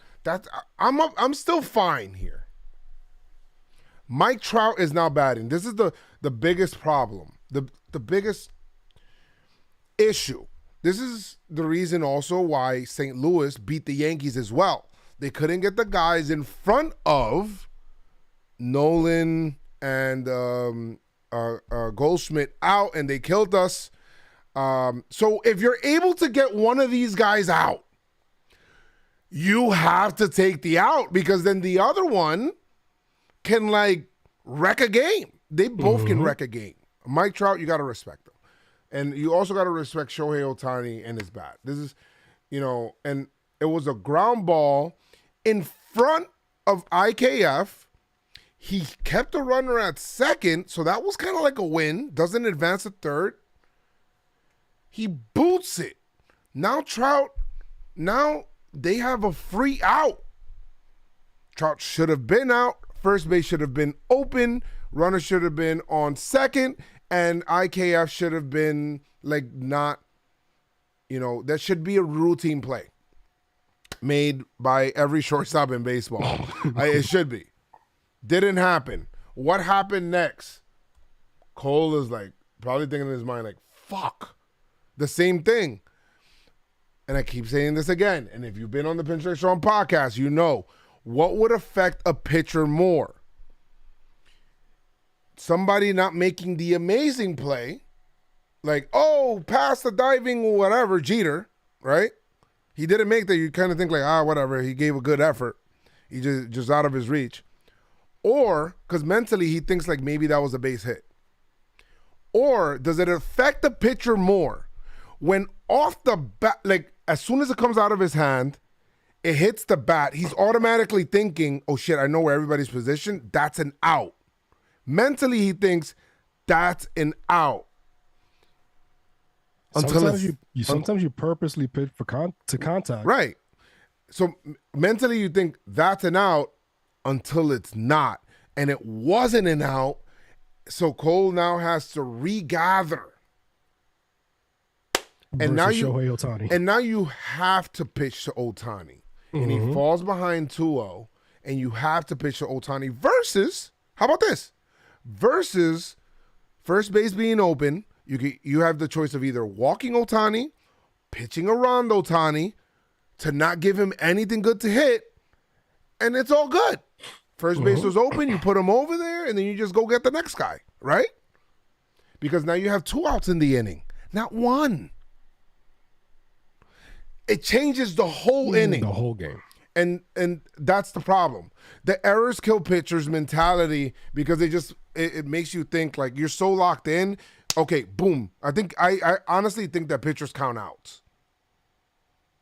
Speaker 1: I'm still fine here. Mike Trout is now batting. This is the biggest problem. The biggest issue. This is the reason also why St. Louis beat the Yankees as well. They couldn't get the guys in front of Nolan and Goldschmidt out, and they killed us. So if you're able to get one of these guys out, you have to take the out, because then the other one can wreck a game. They both can wreck a game. Mike Trout, you got to respect him. And you also got to respect Shohei Ohtani and his bat. This is, and it was a ground ball in front of IKF. He kept the runner at second, so that was kind of like a win. Doesn't advance to third. He boots it. Now they have a free out. Trout should have been out. First base should have been open. Runner should have been on second. And IKF should have been that should be a routine play made by every shortstop in baseball. It should be. Didn't happen. What happened next? Cole is probably thinking in his mind fuck. The same thing. And I keep saying this again. And if you've been on the PinstripeStrong podcast, you know what would affect a pitcher more. Somebody not making the amazing play, pass the diving, whatever, Jeter, right? He didn't make that. You kind of think whatever. He gave a good effort. He just out of his reach. Or, because mentally he thinks maybe that was a base hit. Or does it affect the pitcher more when off the bat, as soon as it comes out of his hand, it hits the bat, he's automatically thinking, oh shit, I know where everybody's positioned. That's an out. Mentally, he thinks that's an out.
Speaker 7: Sometimes you purposely pitch to contact.
Speaker 1: Right. So mentally, you think that's an out until it's not. And it wasn't an out So Cole now has to regather. And now
Speaker 7: Shohei Ohtani.
Speaker 1: And now you have to pitch to Ohtani. And he falls behind 2-0. And you have to pitch to Ohtani versus, how about this? Versus first base being open, you have the choice of either walking Ohtani, pitching around Ohtani to not give him anything good to hit, and it's all good. First base was open, you put him over there, and then you just go get the next guy, right? Because now you have 2 outs in the inning, not 1. It changes the whole inning.
Speaker 7: The whole game.
Speaker 1: And that's the problem. The errors kill pitchers mentality because it makes you think like you're so locked in. Okay, boom. I honestly think that pitchers count outs.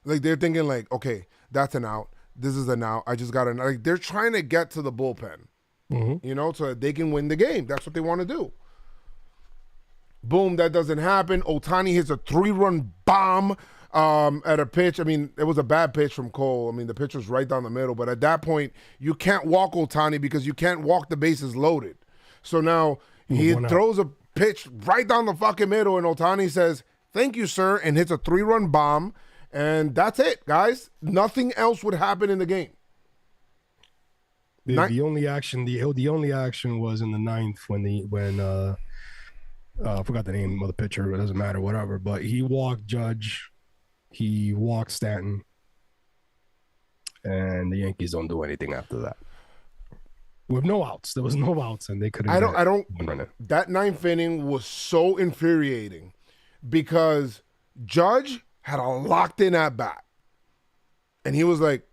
Speaker 1: Like they're thinking like, okay, that's an out. This is an out. I just got an out. Like they're trying to get to the bullpen, so that they can win the game. That's what they want to do. Boom, that doesn't happen. Ohtani hits a 3-run bomb. At a pitch, I mean, it was a bad pitch from Cole. I mean, the pitch was right down the middle. But at that point, you can't walk Ohtani because you can't walk the bases loaded. So now he throws a pitch right down the fucking middle, and Ohtani says, "Thank you, sir," and hits a 3-run bomb. And that's it, guys. Nothing else would happen in the game.
Speaker 7: The only action, the only action was in the 9th when I forgot the name of the pitcher. It doesn't matter, whatever. But he walked Judge. He walked Stanton, and the Yankees don't do anything after that. With no outs, there was no outs, and they couldn't.
Speaker 1: I don't. That 9th inning was so infuriating because Judge had a locked in at bat, and he was like,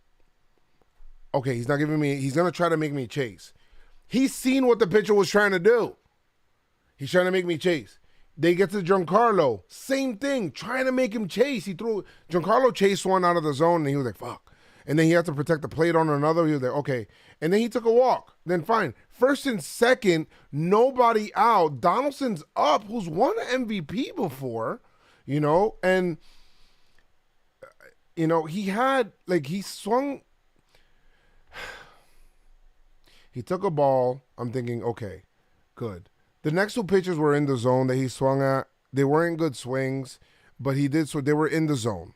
Speaker 1: "Okay, he's not giving me. He's gonna try to make me chase." He's seen what the pitcher was trying to do. He's trying to make me chase. They get to Giancarlo, same thing, trying to make him chase. Giancarlo chased one out of the zone, and he was like, fuck. And then he had to protect the plate on another. He was like, okay. And then he took a walk. Then fine. First and second, nobody out. Donaldson's up, who's won an MVP before, and, he had, he swung. He took a ball. I'm thinking, okay, good. The next 2 pitches were in the zone that he swung at. They weren't good swings, but he did, so they were in the zone.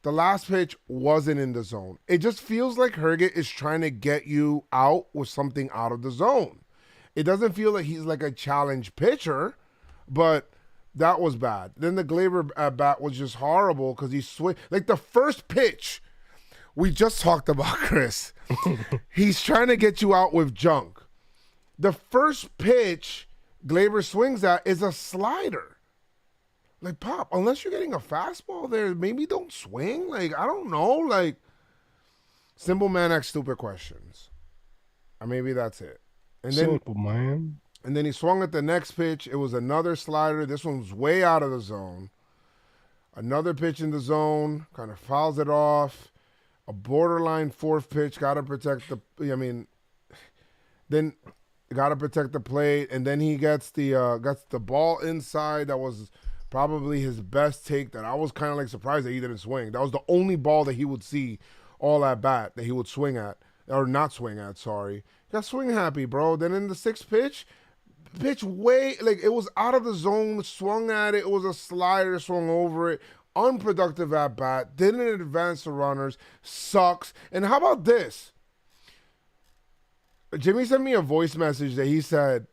Speaker 1: The last pitch wasn't in the zone. It just feels like Herget is trying to get you out with something out of the zone. It doesn't feel like he's like a challenge pitcher, but that was bad. Then the Gleyber at bat was just horrible because he switched. Like the first pitch we just talked about, Chris. He's trying to get you out with junk. The first pitch Gleyber swings at is a slider. Like, Pop, unless you're getting a fastball there, maybe don't swing. Like, I don't know. Like, simple man asks stupid questions. Or maybe that's it. And then,
Speaker 7: simple man.
Speaker 1: And then he swung at the next pitch. It was another slider. This one was way out of the zone. Another pitch in the zone. Kind of fouls it off. A borderline 4th pitch. Got to protect then got to protect the plate, and then he gets the ball inside. That was probably his best take. That I was kind of like surprised that he didn't swing. That was the only ball that he would see all at bat that he would swing at, or not swing at. Sorry, got swing happy, bro. Then in the 6th pitch way it was out of the zone. Swung at it. It was a slider. Swung over it. Unproductive at bat. Didn't advance the runners. Sucks. And how about this? Jimmy sent me a voice message that he said,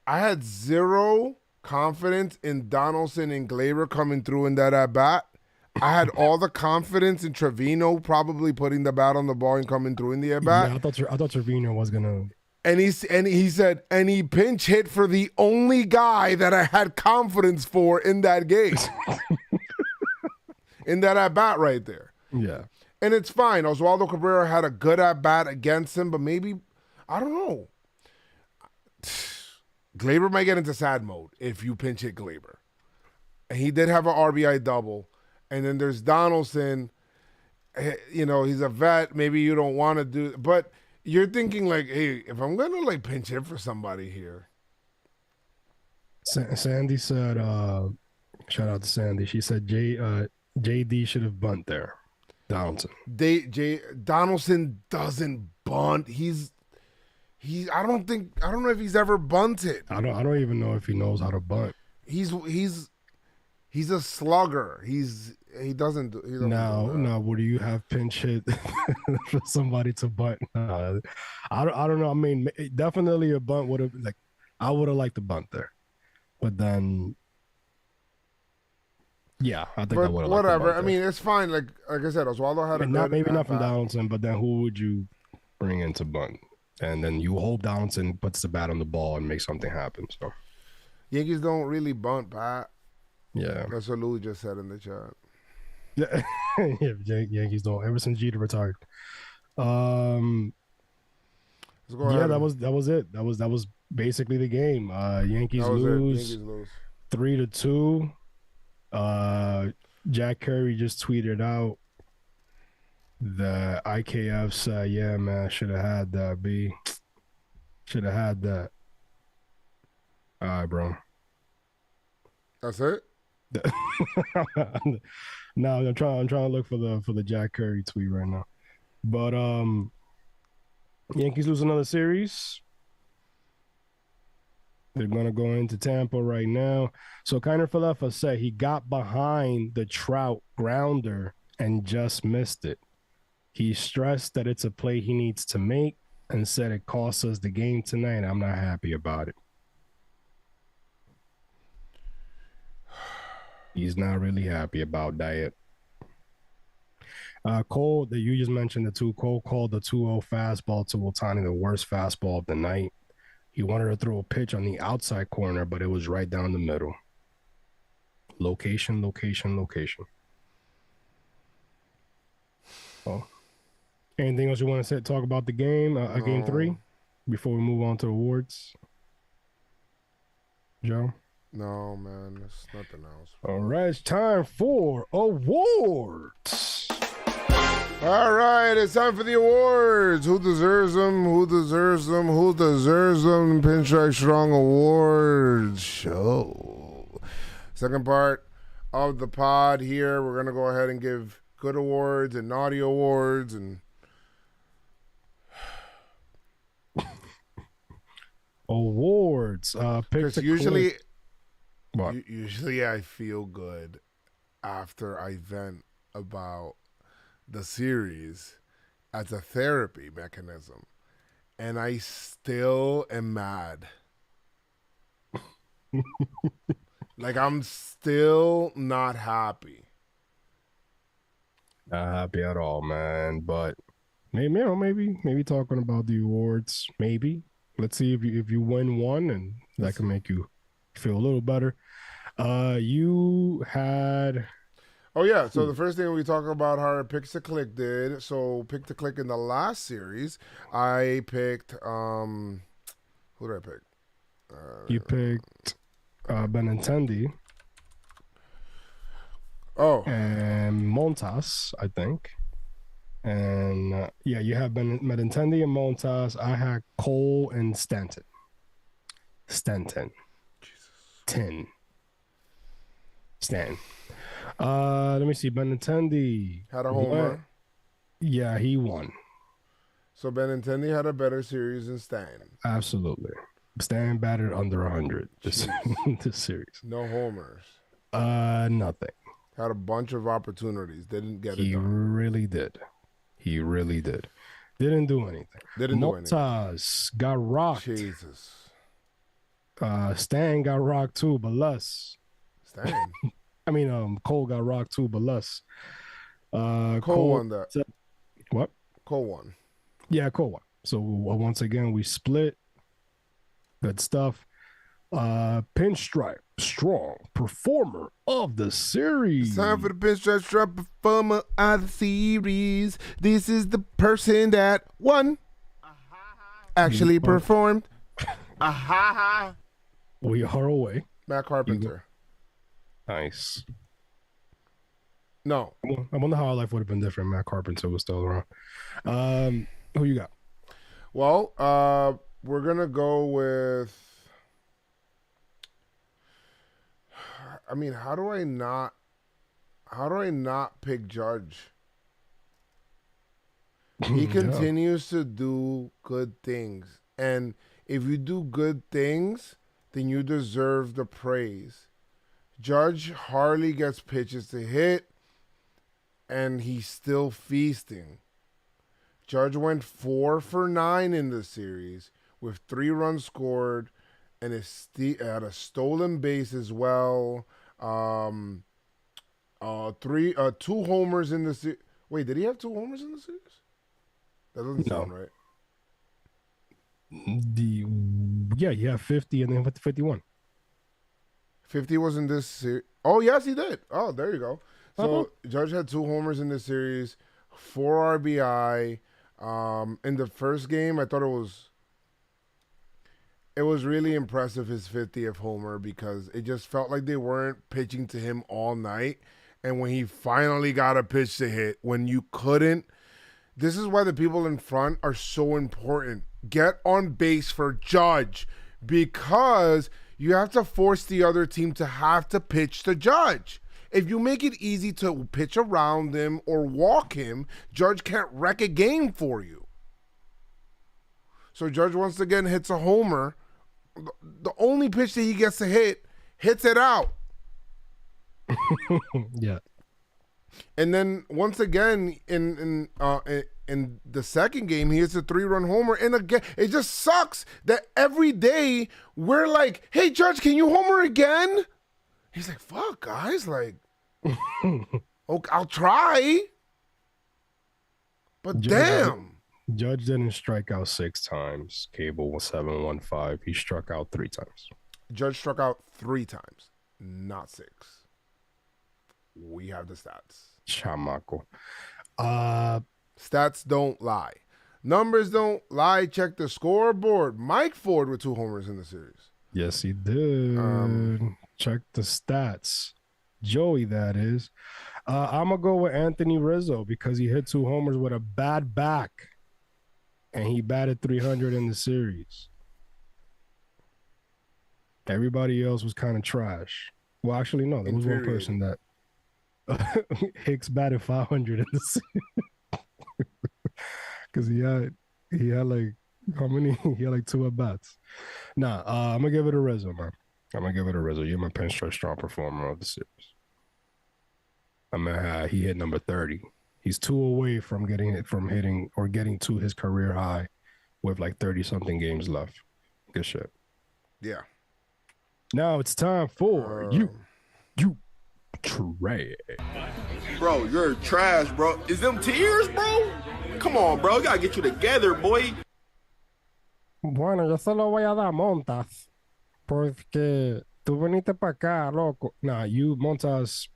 Speaker 1: I had 0 confidence in Donaldson and Gleyber coming through in that at-bat. I had all the confidence in Trevino probably putting the bat on the ball and coming through in the at-bat.
Speaker 7: Yeah, I thought Trevino was going to.
Speaker 1: And he said, and he pinch hit for the only guy that I had confidence for in that game. In that at-bat right there.
Speaker 7: Yeah.
Speaker 1: And it's fine. Oswaldo Cabrera had a good at-bat against him, but maybe, I don't know. Gleyber might get into sad mode if you pinch hit Gleyber. And he did have an RBI double. And then there's Donaldson. He's a vet. Maybe you don't want to do, but you're thinking like, hey, if I'm gonna like pinch hit for somebody here.
Speaker 7: Sandy said, shout out to Sandy. She said JD should have bunt there. Donaldson.
Speaker 1: Donaldson doesn't bunt. He's I don't know if he's ever bunted.
Speaker 7: I don't even know if he knows how to bunt.
Speaker 1: He's a slugger. He doesn't do that.
Speaker 7: Now, would you have pinch hit for somebody to bunt? I don't know. I mean, definitely a bunt would have I would have liked to bunt there, but then, yeah, I think I would have.
Speaker 1: Whatever. I mean, it's fine. Like I said, Oswaldo had
Speaker 7: maybe not from Donaldson, but then who would you bring in to bunt? And then you hope Donaldson puts the bat on the ball and makes something happen. So
Speaker 1: Yankees don't really bunt, Pat.
Speaker 7: Yeah,
Speaker 1: that's what Louis just said in the chat.
Speaker 7: Yeah, Yankees don't. Ever since Jeter retired.
Speaker 1: Let's go ahead.
Speaker 7: That was it. That was basically the game. Yankees lose 3-2. Jack Curry just tweeted out the IKF said, "Yeah, man, should have had that. B, should have had that." All right, bro.
Speaker 1: That's it.
Speaker 7: No, I'm trying to look for the Jack Curry tweet right now. But Yankees lose another series. They're gonna go into Tampa right now. So Kiner Falefa said he got behind the Trout grounder and just missed it. He stressed that it's a play he needs to make and said it cost us the game tonight. I'm not happy about it. He's not really happy about that. Cole, that you just mentioned the two. Cole called the 2-0 fastball to Ohtani the worst fastball of the night. He wanted to throw a pitch on the outside corner, but it was right down the middle. Location. Oh. Anything else you want to talk about the game? Game 3 before we move on to awards? Joe?
Speaker 1: No, man. There's nothing else.
Speaker 7: All right. It's time for awards.
Speaker 1: All right. It's time for the awards. Who deserves them? Pinstripe Strong Awards show. Second part of the pod here. We're going to go ahead and give good awards and naughty awards and
Speaker 7: awards.
Speaker 1: Because usually
Speaker 7: What?
Speaker 1: I feel good after I vent about the series as a therapy mechanism, and I still am mad. Like, I'm still not happy.
Speaker 7: Not happy at all, man. But maybe talking about the awards. Maybe let's see if you win one, and that can make you feel a little better. You had.
Speaker 1: Oh yeah, so the first thing we talk about how Pick to Click did. So Pick to Click in the last series, I picked who did I pick?
Speaker 7: You picked Benintendi.
Speaker 1: Oh,
Speaker 7: and Montas, I think. And you have Benintendi and Montas. I had Cole and Stanton. Jesus. 10. Stanton. Let me see. Benintendi
Speaker 1: had a homer.
Speaker 7: Yeah, he won.
Speaker 1: So Benintendi had a better series than Stan.
Speaker 7: Absolutely. Stan batted under 100 this series.
Speaker 1: No homers.
Speaker 7: Nothing.
Speaker 1: Had a bunch of opportunities. Didn't get it done.
Speaker 7: He really did. Didn't do anything. Montas got rocked.
Speaker 1: Jesus.
Speaker 7: Stan got rocked too, but less.
Speaker 1: Stan?
Speaker 7: I mean, Cole got rocked too, but less.
Speaker 1: Cole won that.
Speaker 7: What?
Speaker 1: Cole won.
Speaker 7: Yeah, Cole won. So once again, we split. Good stuff. Pinstripe Strong Performer of the Series.
Speaker 1: It's time for the Pinstripe Strong Performer of the Series. This is the person that won. Actually performed.
Speaker 7: We are away.
Speaker 1: Matt Carpenter.
Speaker 7: Nice.
Speaker 1: No.
Speaker 7: I wonder how our life would have been different. Matt Carpenter was still around. Who you got?
Speaker 1: Well, we're gonna go with. I mean, how do I not pick Judge? He continues to do good things And if you do good things, then you deserve the praise. Judge hardly gets pitches to hit, and he's still feasting. Judge went 4 for 9 in the series with 3 runs scored and had a stolen base as well. 2 homers in the series. Wait, did he have 2 homers in the series? That doesn't sound right.
Speaker 7: You have 50 and then 51.
Speaker 1: 50 was in this series. Oh, yes, he did. Oh, there you go. So Judge had 2 homers in this series, 4 RBI. In the first game, I thought it was really impressive, his 50th homer, because it just felt like they weren't pitching to him all night. And when he finally got a pitch to hit, when you couldn't, this is why the people in front are so important. Get on base for Judge, because you have to force the other team to have to pitch to Judge. If you make it easy to pitch around him or walk him, Judge can't wreck a game for you. So Judge once again hits a homer. The only pitch that he gets to hit, hits it out.
Speaker 7: Yeah.
Speaker 1: And then once again in the second game, he hits a 3-run homer. And again, it just sucks that every day we're like, "Hey, Judge, can you homer again?" He's like, "Fuck, guys, like, okay, I'll try." But damn.
Speaker 7: Judge didn't strike out 6 times. Cable was 715. He struck out 3 times.
Speaker 1: Judge struck out 3 times, not 6. We have the stats.
Speaker 7: Chamaco.
Speaker 1: Stats don't lie. Numbers don't lie. Check the scoreboard. Mike Ford with 2 homers in the series.
Speaker 7: Yes, he did. Check the stats. Joey, that is. I'm going to go with Anthony Rizzo because he hit 2 homers with a bad back. And he batted 300 in the series. Everybody else was kind of trash. Well, actually, no. There was one person that Hicks batted 500 in the series. Because he had like, how many? He had like 2 at-bats. Nah, I'm going to give it a Rizzo, man. I'm going to give it a Rizzo. You're my PinstripeStrong performer of the series. He hit number 30. He's 2 away from hitting or getting to his career high with like 30-something games left. Good shit.
Speaker 1: Yeah.
Speaker 7: Now it's time for you trash.
Speaker 8: Bro, you're trash, bro. Is them tears, bro? Come on, bro. You gotta get you together, boy.
Speaker 7: Bueno, yo se lo voy a dar Montas. Porque tú veniste para acá, loco. Nah, you, Montas.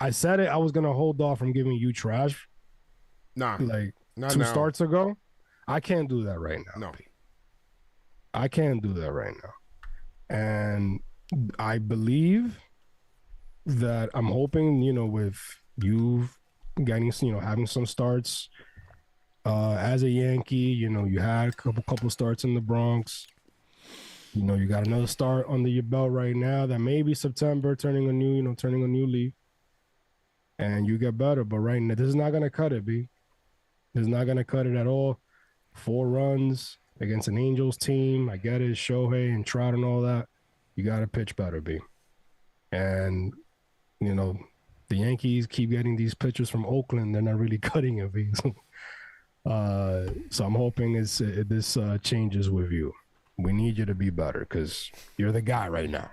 Speaker 7: I said it. I was going to hold off from giving you trash.
Speaker 1: Nah.
Speaker 7: Like
Speaker 1: not
Speaker 7: 2
Speaker 1: now.
Speaker 7: starts ago. I can't do that right now.
Speaker 1: No.
Speaker 7: I can't do that right now. And I believe that I'm hoping, with you getting, having some starts as a Yankee, you had a couple starts in the Bronx. You got another start under your belt right now that maybe September turning a new leaf. And you get better. But right now, this is not going to cut it, B. This is not going to cut it at all. 4 runs against an Angels team. I get it, Shohei and Trout and all that. You got to pitch better, B. And, the Yankees keep getting these pitchers from Oakland. They're not really cutting it, B. So I'm hoping this changes with you. We need you to be better because you're the guy right now.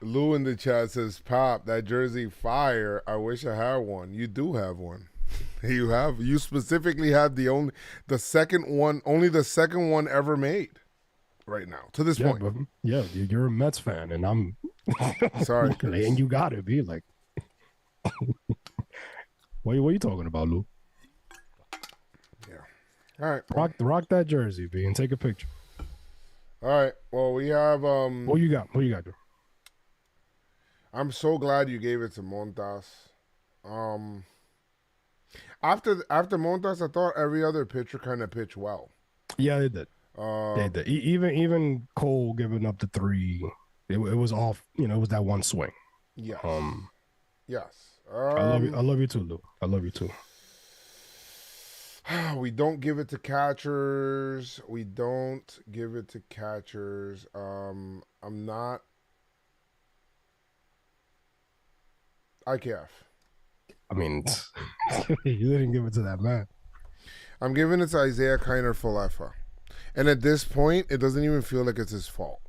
Speaker 1: Lou in the chat says, "Pop, that jersey fire. I wish I had one." You do have one. You specifically have only the second one ever made right now to this point.
Speaker 7: But, you're a Mets fan, and I'm
Speaker 1: sorry,
Speaker 7: and you got to be like, what are you talking about, Lou?
Speaker 1: Yeah. All right.
Speaker 7: Rock that jersey, B, and take a picture.
Speaker 1: All right. Well, we have
Speaker 7: What you got? Drew?
Speaker 1: I'm so glad you gave it to Montas. After Montas, I thought every other pitcher kind of pitched well.
Speaker 7: Yeah, they did. They did. Even Cole giving up the 3, it was off. It was that one swing.
Speaker 1: Yes. Yes.
Speaker 7: I love you too, Lou. I love you too.
Speaker 1: We don't give it to catchers. We don't give it to catchers. I'm not. IKF.
Speaker 7: I mean, you didn't give it to that man.
Speaker 1: I'm giving it to Isaiah Kiner Falefa. And at this point, it doesn't even feel like it's his fault.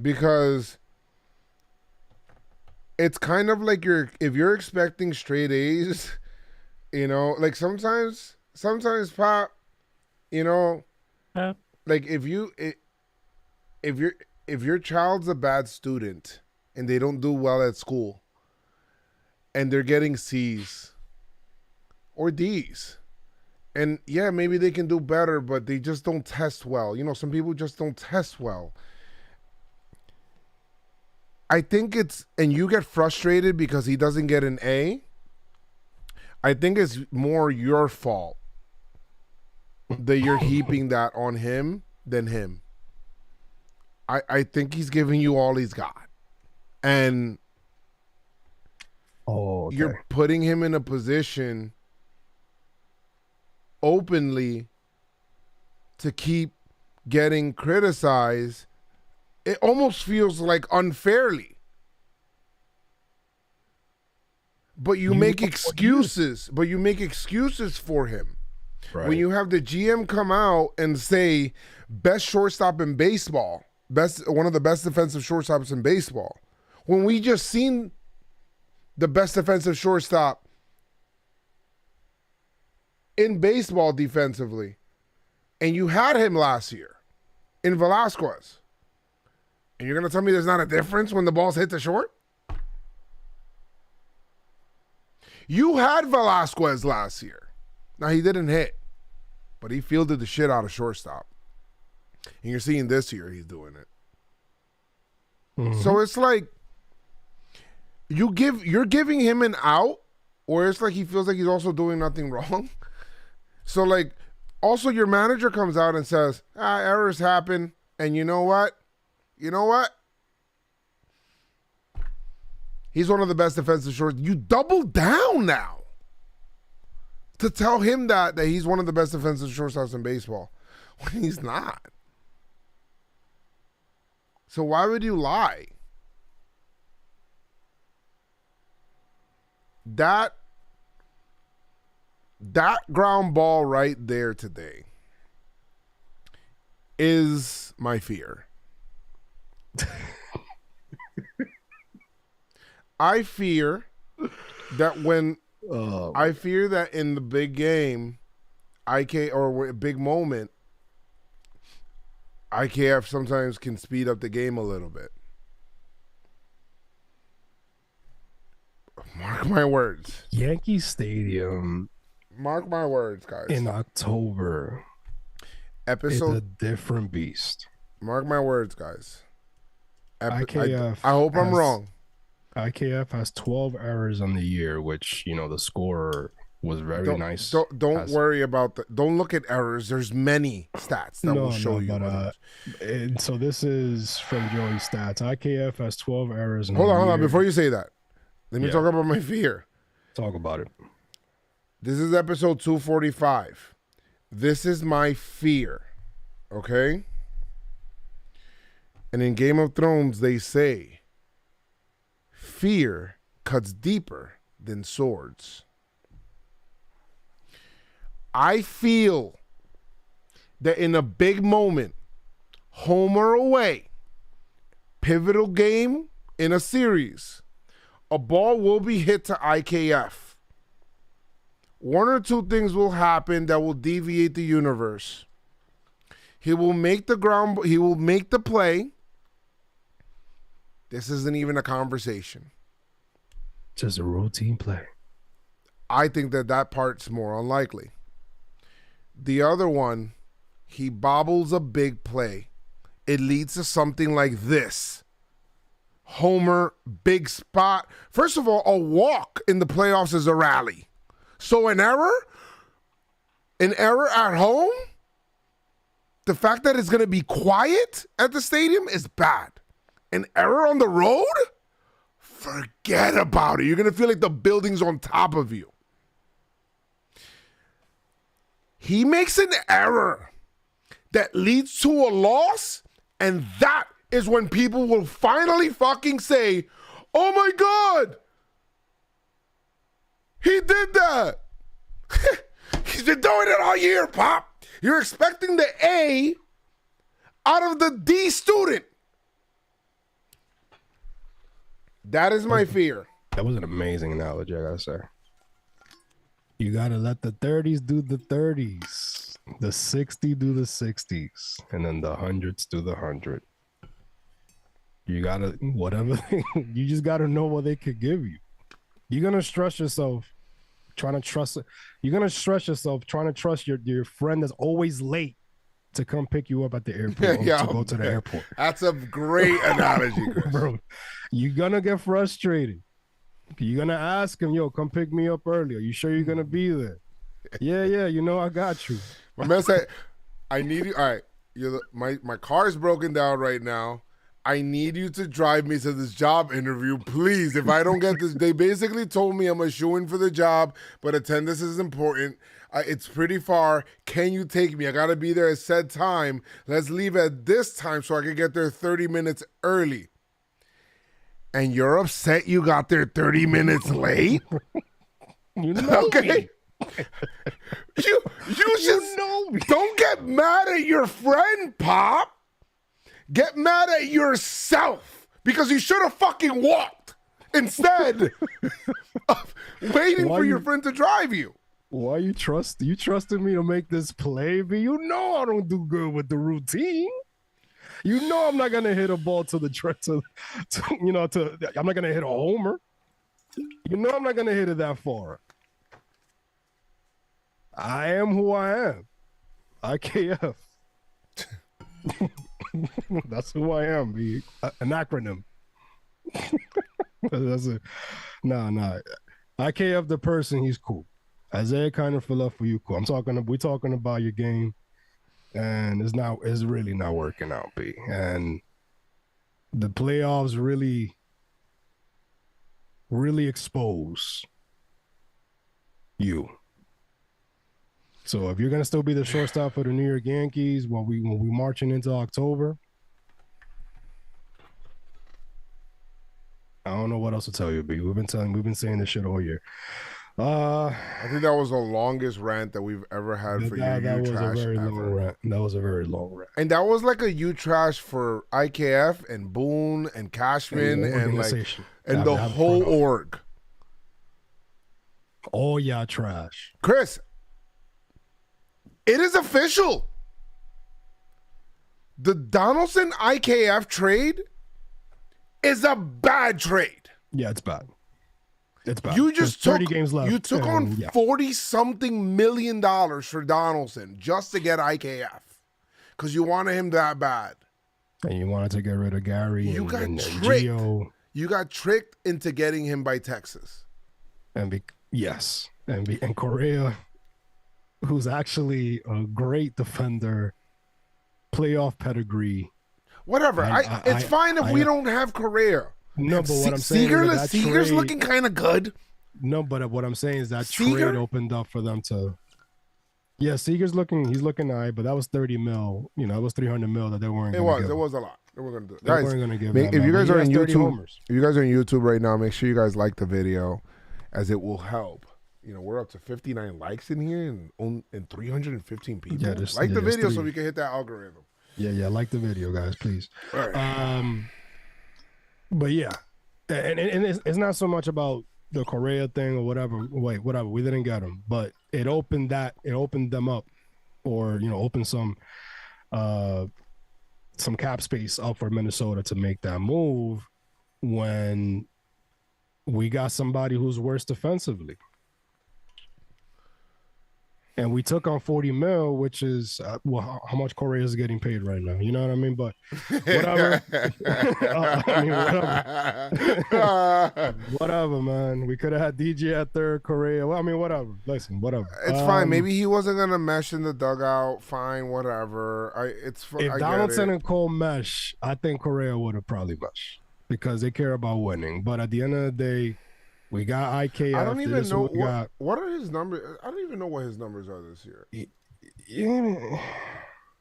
Speaker 1: Because it's kind of like if you're expecting straight A's, you know, like sometimes Pop, you know, like if your child's a bad student and they don't do well at school and they're getting C's or D's, and yeah, maybe they can do better, but they just don't test well. You know, some people just don't test well. I think and you get frustrated because he doesn't get an A. I think it's more your fault that you're heaping that on him than him. I think he's giving you all he's got. And you're putting him in a position openly to keep getting criticized. It almost feels like unfairly. But you make excuses. But you make excuses for him. Right. When you have the GM come out and say, best shortstop in baseball, one of the best defensive shortstops in baseball, when we just seen the best defensive shortstop in baseball defensively, and you had him last year in Velasquez. And you're going to tell me there's not a difference when the balls hit the short? You had Velasquez last year. Now, he didn't hit, but he fielded the shit out of shortstop. And you're seeing this year he's doing it. Mm-hmm. So it's like you're giving him an out, or it's like he feels like he's also doing nothing wrong. So, like, also your manager comes out and says, errors happen, and you know what? He's one of the best defensive shorts. You double down now to tell him that he's one of the best defensive shortstops in baseball when he's not. So why would you lie? That ground ball right there today is my fear. I fear that in the big game, or a big moment, IKF sometimes can speed up the game a little bit. Mark my words.
Speaker 7: Yankee Stadium.
Speaker 1: Mark my words, guys.
Speaker 7: In October. It's a different beast.
Speaker 1: Mark my words, guys.
Speaker 7: IKF.
Speaker 1: I hope I'm wrong.
Speaker 7: IKF has 12 errors on the year, which, you know, the score was very nice.
Speaker 1: Don't worry about that. Don't look at errors. There's many stats that will show you. But,
Speaker 7: and so this is from Joey's stats. IKF has 12 errors.
Speaker 1: Hold on. Before you say that, let me talk about my fear.
Speaker 7: Talk about it.
Speaker 1: This is episode 245. This is my fear. Okay? And in Game of Thrones, they say, fear cuts deeper than swords. I feel that in a big moment, home or away, pivotal game in a series, a ball will be hit to IKF. One or two things will happen that will deviate the universe. He will make the play. This isn't even a conversation.
Speaker 7: Just a routine play.
Speaker 1: I think that part's more unlikely. The other one, he bobbles a big play. It leads to something like this. Homer, big spot. First of all, a walk in the playoffs is a rally. So an error at home, the fact that it's going to be quiet at the stadium is bad. An error on the road? Forget about it. You're going to feel like the building's on top of you. he makes an error that leads to a loss, and that is when people will finally fucking say, oh my God, he did that. He's been doing it all year, Pop. You're expecting the A out of the D student. That is my fear.
Speaker 7: That was an amazing analogy, I gotta say. You gotta let the 30s do the 30s, the 60 do the 60s, and then the 100s do the 100. You gotta, whatever, you just gotta know what they could give you. You're gonna stress yourself trying to trust, you're gonna stress yourself trying to trust your friend that's always late to come pick you up at the airport,
Speaker 1: Yo,
Speaker 7: to go to the
Speaker 1: man,
Speaker 7: airport.
Speaker 1: That's a great analogy, Chris.
Speaker 7: Bro, you're gonna get frustrated. You're gonna ask him, yo, come pick me up early. Are you sure you're gonna be there? Yeah, you know I got you.
Speaker 1: My man said, I need you. All right, my car is broken down right now. I need you to drive me to this job interview, please. If I don't get this, they basically told me I'm a shoo-in for the job, but attendance is important. It's pretty far. Can you take me? I got to be there at said time. Let's leave at this time so I can get there 30 minutes early. And you're upset you got there 30 minutes late?
Speaker 7: You know
Speaker 1: Okay. You just
Speaker 7: know me.
Speaker 1: Don't get mad at your friend, Pop. Get mad at yourself because you should have fucking walked instead of waiting for your friend to drive you.
Speaker 7: Why you trusted me to make this play? But you know I don't do good with the routine. You know I'm not gonna hit a ball I'm not gonna hit a homer. You know I'm not gonna hit it that far. I am who I am. IKF. That's who I am, B. An acronym. That's it. Nah. IKF the person, he's cool. Isaiah kind of fell off for you, cool. We're talking about your game, and it's really not working out, B. And the playoffs really, really expose you. So if you're gonna still be the shortstop for the New York Yankees when we marching into October, I don't know what else to tell you, B. We've been saying this shit all year.
Speaker 1: I think that was the longest rant that we've ever had for
Speaker 7: that
Speaker 1: you
Speaker 7: was
Speaker 1: trash
Speaker 7: a very
Speaker 1: ever.
Speaker 7: long rant. That was a very long rant.
Speaker 1: And that was like a you trash for IKF and Boone and Cashman and the whole org.
Speaker 7: All y'all trash.
Speaker 1: Chris, it is official. The Donaldson IKF trade is a bad trade.
Speaker 7: Yeah, it's bad. It's bad.
Speaker 1: You just
Speaker 7: There's
Speaker 1: took
Speaker 7: 30 games left.
Speaker 1: You took on $40-something million for Donaldson just to get IKF because you wanted him that bad.
Speaker 7: And you wanted to get rid of Gary.
Speaker 1: You got
Speaker 7: and
Speaker 1: tricked.
Speaker 7: Gio.
Speaker 1: You got tricked into getting him by Texas.
Speaker 7: And Correa, who's actually a great defender, playoff pedigree.
Speaker 1: Whatever. It's fine if we don't have Correa.
Speaker 7: No, but what I'm saying is
Speaker 1: Seager's looking kind of good.
Speaker 7: No, but what I'm saying is that
Speaker 1: Seager?
Speaker 7: trade opened up for them to. Yeah, Seager's looking all right, but that was 30 mil. You know, it was 300 mil that they weren't.
Speaker 1: It was a lot. They were going to do.
Speaker 7: They weren't going to give.
Speaker 1: If you guys are on YouTube,
Speaker 7: homers.
Speaker 1: if you guys are on YouTube right now, make sure you guys like the video, as it will help. You know, we're up to 59 likes in here and 315 people.
Speaker 7: Yeah,
Speaker 1: like the video so we can hit that algorithm.
Speaker 7: Yeah, like the video, guys, please.
Speaker 1: All right.
Speaker 7: But yeah, and it's not so much about the Correa thing or whatever. Whatever. We didn't get him, but it opened them up, or opened some cap space up for Minnesota to make that move when we got somebody who's worse defensively. And we took on 40 mil, which is how much Correa is getting paid right now. You know what I mean? But whatever. Whatever, man. We could have had DJ at third, Correa. Well, I mean, whatever. Listen, whatever.
Speaker 1: It's fine. Maybe he wasn't gonna mesh in the dugout. Fine, whatever.
Speaker 7: If Donaldson and Cole mesh, I think Correa would have probably meshed because they care about winning. But at the end of the day, we got IKF.
Speaker 1: I don't even know what are his numbers. I don't even know what his numbers are this year.
Speaker 7: Yeah,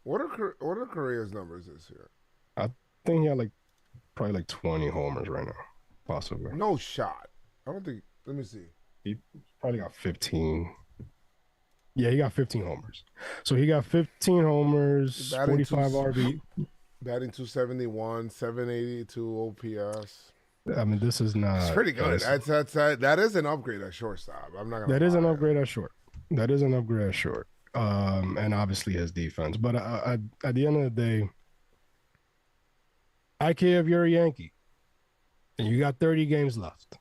Speaker 1: What are Correa's numbers this year?
Speaker 7: I think he had like probably like 20 homers right now, possibly.
Speaker 1: No shot. I don't think. Let me see.
Speaker 7: He probably got 15. Yeah, he got 15 homers. So he got 15 homers,
Speaker 1: Batting
Speaker 7: 45 RB.
Speaker 1: Batting 271, 782 OPS.
Speaker 7: I mean, this is not.
Speaker 1: It's pretty good. That is an upgrade at shortstop. I'm not gonna.
Speaker 7: That is an
Speaker 1: lie.
Speaker 7: upgrade at short. That is an upgrade at short. And obviously his defense. But at the end of the day, I care if you're a Yankee and you got 30 games left.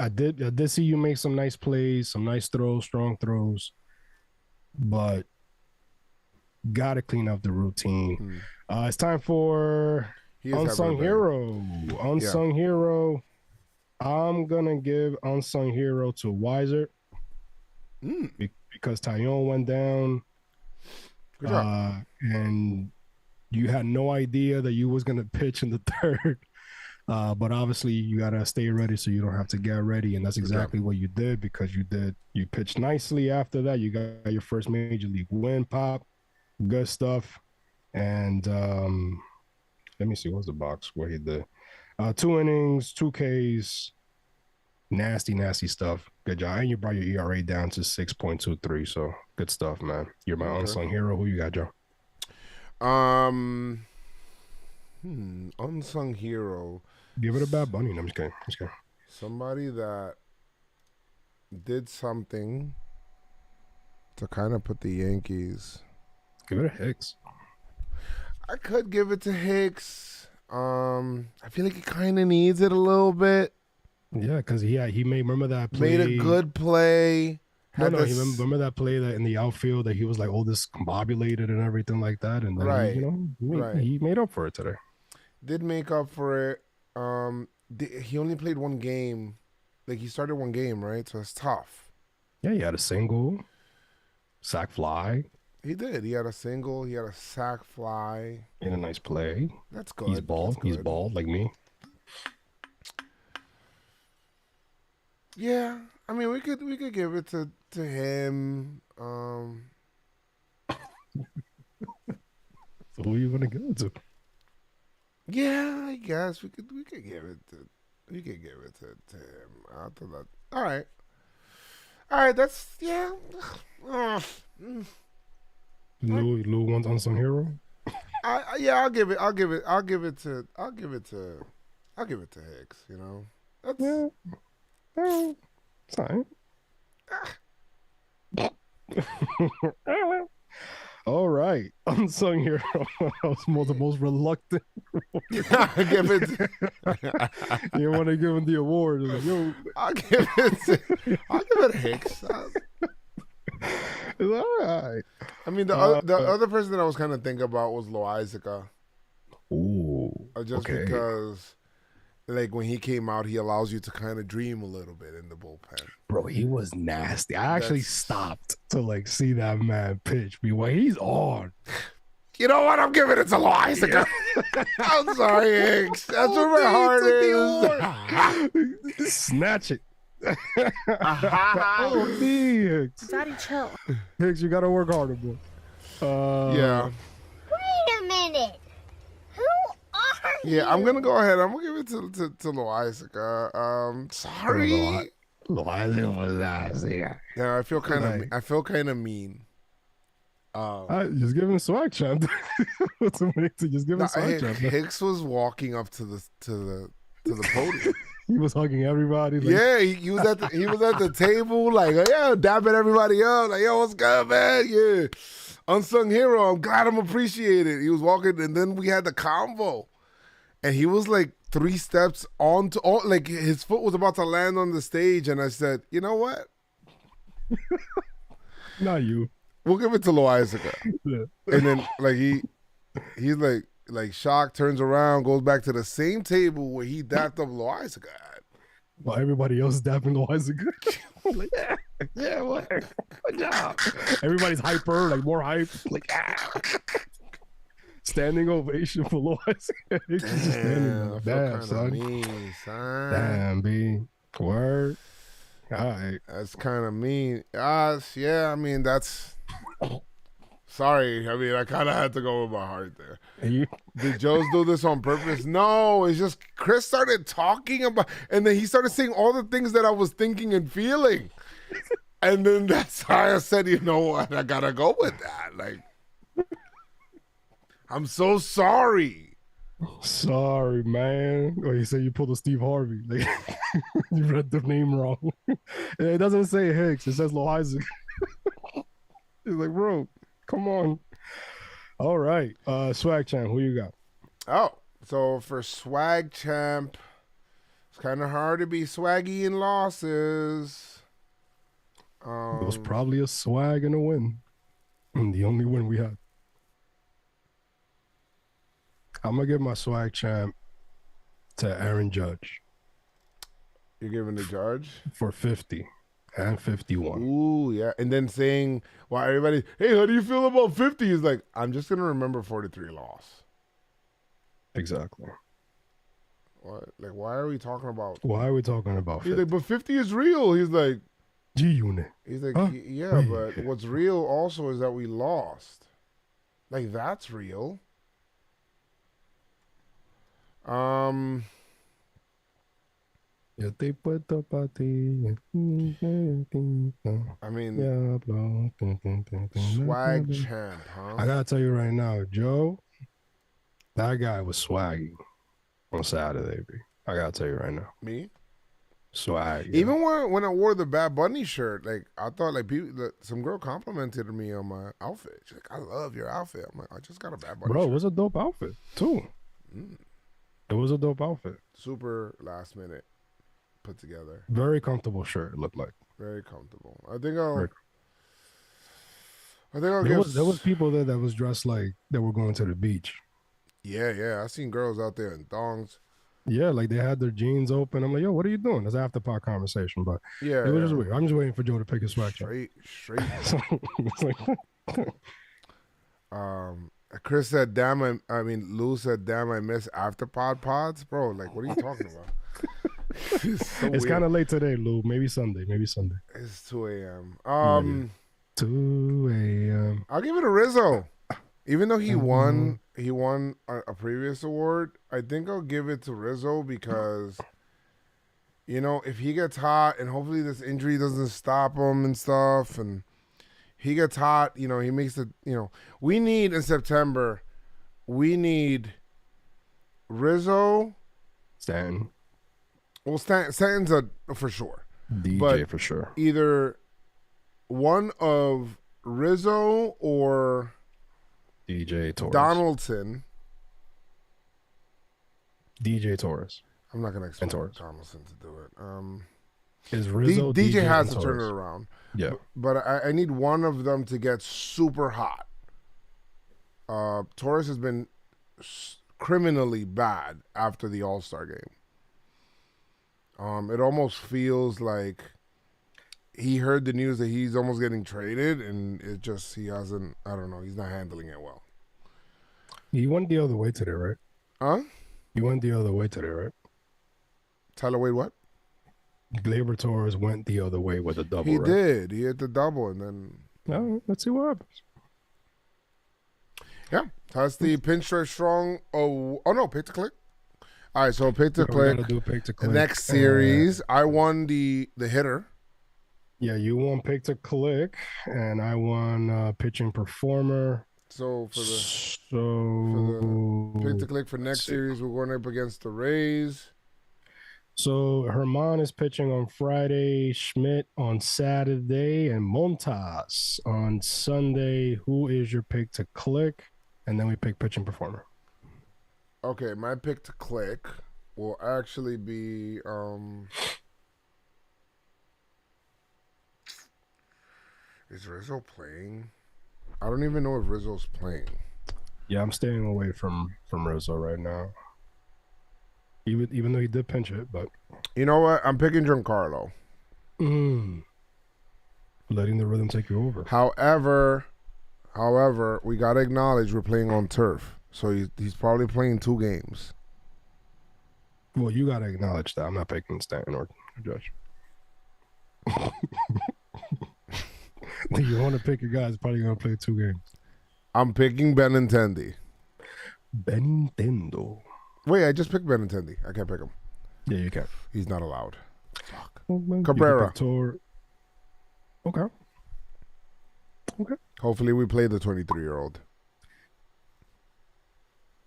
Speaker 7: I did see you make some nice plays, some nice throws, strong throws, but gotta clean up the routine. It's time for unsung hero. Unsung hero. I'm gonna give unsung hero to Weiser because Taillon went down.
Speaker 1: Good job.
Speaker 7: And you had no idea that you was gonna pitch in the third. But obviously you gotta stay ready so you don't have to get ready, and that's exactly what you did because you pitched nicely after that. You got your first major league win, Pop. Good stuff. And let me see, what's the box where he did 2 innings, 2 Ks, nasty stuff. Good job. And you brought your ERA down to 6.23. So good stuff, man. You're my unsung hero. Who you got, Joe?
Speaker 1: Unsung hero.
Speaker 7: Give it a Bad Bunny. No, I'm just kidding.
Speaker 1: Somebody that did something to kind of put the Yankees.
Speaker 7: Give it a Hicks.
Speaker 1: I could give it to Hicks. I feel like he kind of needs it a little bit.
Speaker 7: Yeah, because he made, remember that play?
Speaker 1: Made a good play.
Speaker 7: He remember that play that in the outfield that he was like, oh, this combobulated and everything like that. And then, he made up for it today.
Speaker 1: Did make up for it. He only played one game. Like, he started one game, right? So it's tough.
Speaker 7: Yeah, he had a single, sac fly.
Speaker 1: He did. He had a single. He had a sac fly.
Speaker 7: In a nice play.
Speaker 1: That's good.
Speaker 7: He's bald. He's bald like me.
Speaker 1: Yeah, I mean, we could give it to him.
Speaker 7: So who are you gonna give it to?
Speaker 1: Yeah, I guess we could give it to him. After that. All right. That's
Speaker 7: Lou wants unsung hero.
Speaker 1: I'll give it to Hicks. You know, that's
Speaker 7: it's fine. All right, unsung hero. I was the most reluctant.
Speaker 1: Give it.
Speaker 7: You want to give him the award? Like, yo.
Speaker 1: I'll give it to Hicks.
Speaker 7: It's all right.
Speaker 1: I mean, the other person that I was kind of thinking about was Loaizica.
Speaker 7: Ooh,
Speaker 1: just because, like, when he came out, he allows you to kind of dream a little bit in the bullpen.
Speaker 7: Bro, he was nasty. I actually stopped to like see that man pitch. He's on.
Speaker 1: You know what? I'm giving it to Loaizica. I'm sorry, Hicks. That's where my heart is.
Speaker 7: Snatch it. Oh, Hicks.
Speaker 9: Daddy, chill.
Speaker 7: Hicks, you gotta work harder, boy.
Speaker 1: Yeah.
Speaker 9: Wait a minute. Who are you?
Speaker 1: Yeah, I'm gonna go ahead. I'm gonna give it to Loaizica. Sorry.
Speaker 7: Loaizica was nasty.
Speaker 1: Yeah, I feel kind of mean.
Speaker 7: Just give him a swag champ. Just give him a swag champ.
Speaker 1: Hicks was walking up to the podium.
Speaker 7: He was hugging everybody.
Speaker 1: Like, yeah, he was at the table, like, yeah, dapping everybody up, like, yo, what's good, man? Yeah, unsung hero. I'm glad I'm appreciated. He was walking, and then we had the convo, and he was like 3 steps like his foot was about to land on the stage, and I said, you know what?
Speaker 7: Not you.
Speaker 1: We'll give it to Loaizica. Yeah. And then like he's like shocked, turns around, goes back to the same table where he dapped up Loaizica at.
Speaker 7: While everybody else is dapping Loaizica. Like, yeah, what? Good job. Everybody's hyper, like more hype. Like, standing ovation for Loaizica. Damn, son.
Speaker 1: Mean, son.
Speaker 7: Damn, B. Word. All right.
Speaker 1: That's kind of mean. Yeah, I mean, that's Sorry. I mean, I kind of had to go with my heart there.
Speaker 7: You,
Speaker 1: Did Joe's do this on purpose? No, it's just Chris started talking about, and then he started saying all the things that I was thinking and feeling. And then that's how I said, you know what, I gotta go with that. Like, I'm so sorry.
Speaker 7: sorry, man. Oh, you say you pulled a Steve Harvey. Like, you read the name wrong. It doesn't say Hicks. It says Loizac. He's like, bro, come on. All right. Swag Champ, who you got?
Speaker 1: Oh, so for Swag Champ, it's kind of hard to be swaggy in losses.
Speaker 7: It was probably a swag and a win. The only win we had. I'm going to give my Swag Champ to Aaron Judge.
Speaker 1: You're giving the Judge?
Speaker 7: For 50 and 51.
Speaker 1: Ooh, yeah. And then saying, well, everybody, hey, how do you feel about 50? He's like, I'm just going to remember 43 loss.
Speaker 7: Exactly.
Speaker 1: What? Like, why are we talking about?
Speaker 7: Why are we talking about 50?
Speaker 1: He's like, but 50 is real. He's like,
Speaker 7: G-Unit.
Speaker 1: He's like,
Speaker 7: Huh?
Speaker 1: yeah, but what's real also is that we lost. Like, that's real.
Speaker 7: Ya te puesto pa ti.
Speaker 1: I mean, Swag Champ, huh?
Speaker 7: I gotta tell you right now, Joe, that guy was swaggy on Saturday, B. I gotta tell you right now.
Speaker 1: Me?
Speaker 7: Swag. Yeah.
Speaker 1: Even when I wore the Bad Bunny shirt, like, I thought, like, some girl complimented me on my outfit. She's like, I love your outfit. I'm like, I just got a Bad Bunny
Speaker 7: Bro,
Speaker 1: shirt.
Speaker 7: it was a dope outfit, too. It was a dope outfit.
Speaker 1: Super last minute put together.
Speaker 7: Very comfortable shirt, it looked like.
Speaker 1: Very comfortable. I think I'll
Speaker 7: there
Speaker 1: give...
Speaker 7: was people there that was dressed like they were going to the beach.
Speaker 1: Yeah. I seen girls out there in thongs.
Speaker 7: Yeah, like they had their jeans open. I'm like, yo, what are you doing? That's after pot conversation, but
Speaker 1: Yeah.
Speaker 7: it was just weird. I'm just waiting for Joe to pick his swag.
Speaker 1: Straight.
Speaker 7: It's like,
Speaker 1: Chris said, damn, Lou said, damn, I miss afterpod pods. Bro, like, what are you talking about?
Speaker 7: It's kind of late today, Lou. Maybe Sunday.
Speaker 1: It's 2 a.m.
Speaker 7: 2 a.m.
Speaker 1: I'll give it to Rizzo. Even though he won a previous award, I think I'll give it to Rizzo because, you know, if he gets hot and hopefully this injury doesn't stop him and stuff, and he gets hot, you know, he makes it, you know, we need in September, we need Rizzo.
Speaker 7: Stanton.
Speaker 1: Well, Stanton's for sure.
Speaker 7: DJ
Speaker 1: but
Speaker 7: for sure.
Speaker 1: Either one of Rizzo or
Speaker 7: DJ Torres.
Speaker 1: Donaldson.
Speaker 7: DJ Torres.
Speaker 1: I'm not gonna expect Donaldson to do it.
Speaker 7: Is Rizzo
Speaker 1: DJ has to
Speaker 7: Torres.
Speaker 1: turn it around.
Speaker 7: Yeah.
Speaker 1: But I need one of them to get super hot. Torres has been criminally bad after the All-Star game. It almost feels like he heard the news that he's almost getting traded, and it just, he hasn't, I don't know, he's not handling it well.
Speaker 7: He went the other way today, right?
Speaker 1: Huh?
Speaker 7: He went the other way today, right?
Speaker 1: Tyler Wade what?
Speaker 7: Gleyber Torres went the other way with a double,
Speaker 1: He
Speaker 7: right?
Speaker 1: did. He hit the double, and then...
Speaker 7: Oh, let's see what happens.
Speaker 1: Yeah, that's the PinstripeStrong. Oh no, pick to click. All right, so pick to click.
Speaker 7: Gotta do pick to
Speaker 1: The
Speaker 7: click.
Speaker 1: next series, I won the hitter.
Speaker 7: Yeah, you won pick to click, and I won pitching performer.
Speaker 1: So for the pick to click for next series, we're going up against the Rays.
Speaker 7: So Herman is pitching on Friday, Schmidt on Saturday, and Montas on Sunday. Who is your pick to click? And then we pick pitching performer.
Speaker 1: Okay, my pick to click will actually be is Rizzo playing? I don't even know if Rizzo's playing.
Speaker 7: Yeah, I'm staying away from Rizzo right now. Even though he did pinch it, but
Speaker 1: you know what? I'm picking Giancarlo.
Speaker 7: Letting the rhythm take you over.
Speaker 1: However, we gotta acknowledge we're playing on turf, so he's probably playing 2 games.
Speaker 7: Well, you gotta acknowledge that. I'm not picking Stanton or Judge. You want to pick a guy that's probably gonna play 2 games.
Speaker 1: I'm picking Benintendi.
Speaker 7: Benintendi.
Speaker 1: Wait, I just picked Benintendi. I can't pick him.
Speaker 7: Yeah, you can.
Speaker 1: He's not allowed. Fuck.
Speaker 7: You
Speaker 1: Cabrera.
Speaker 7: can pick Okay.
Speaker 1: Hopefully we play the 23-year-old.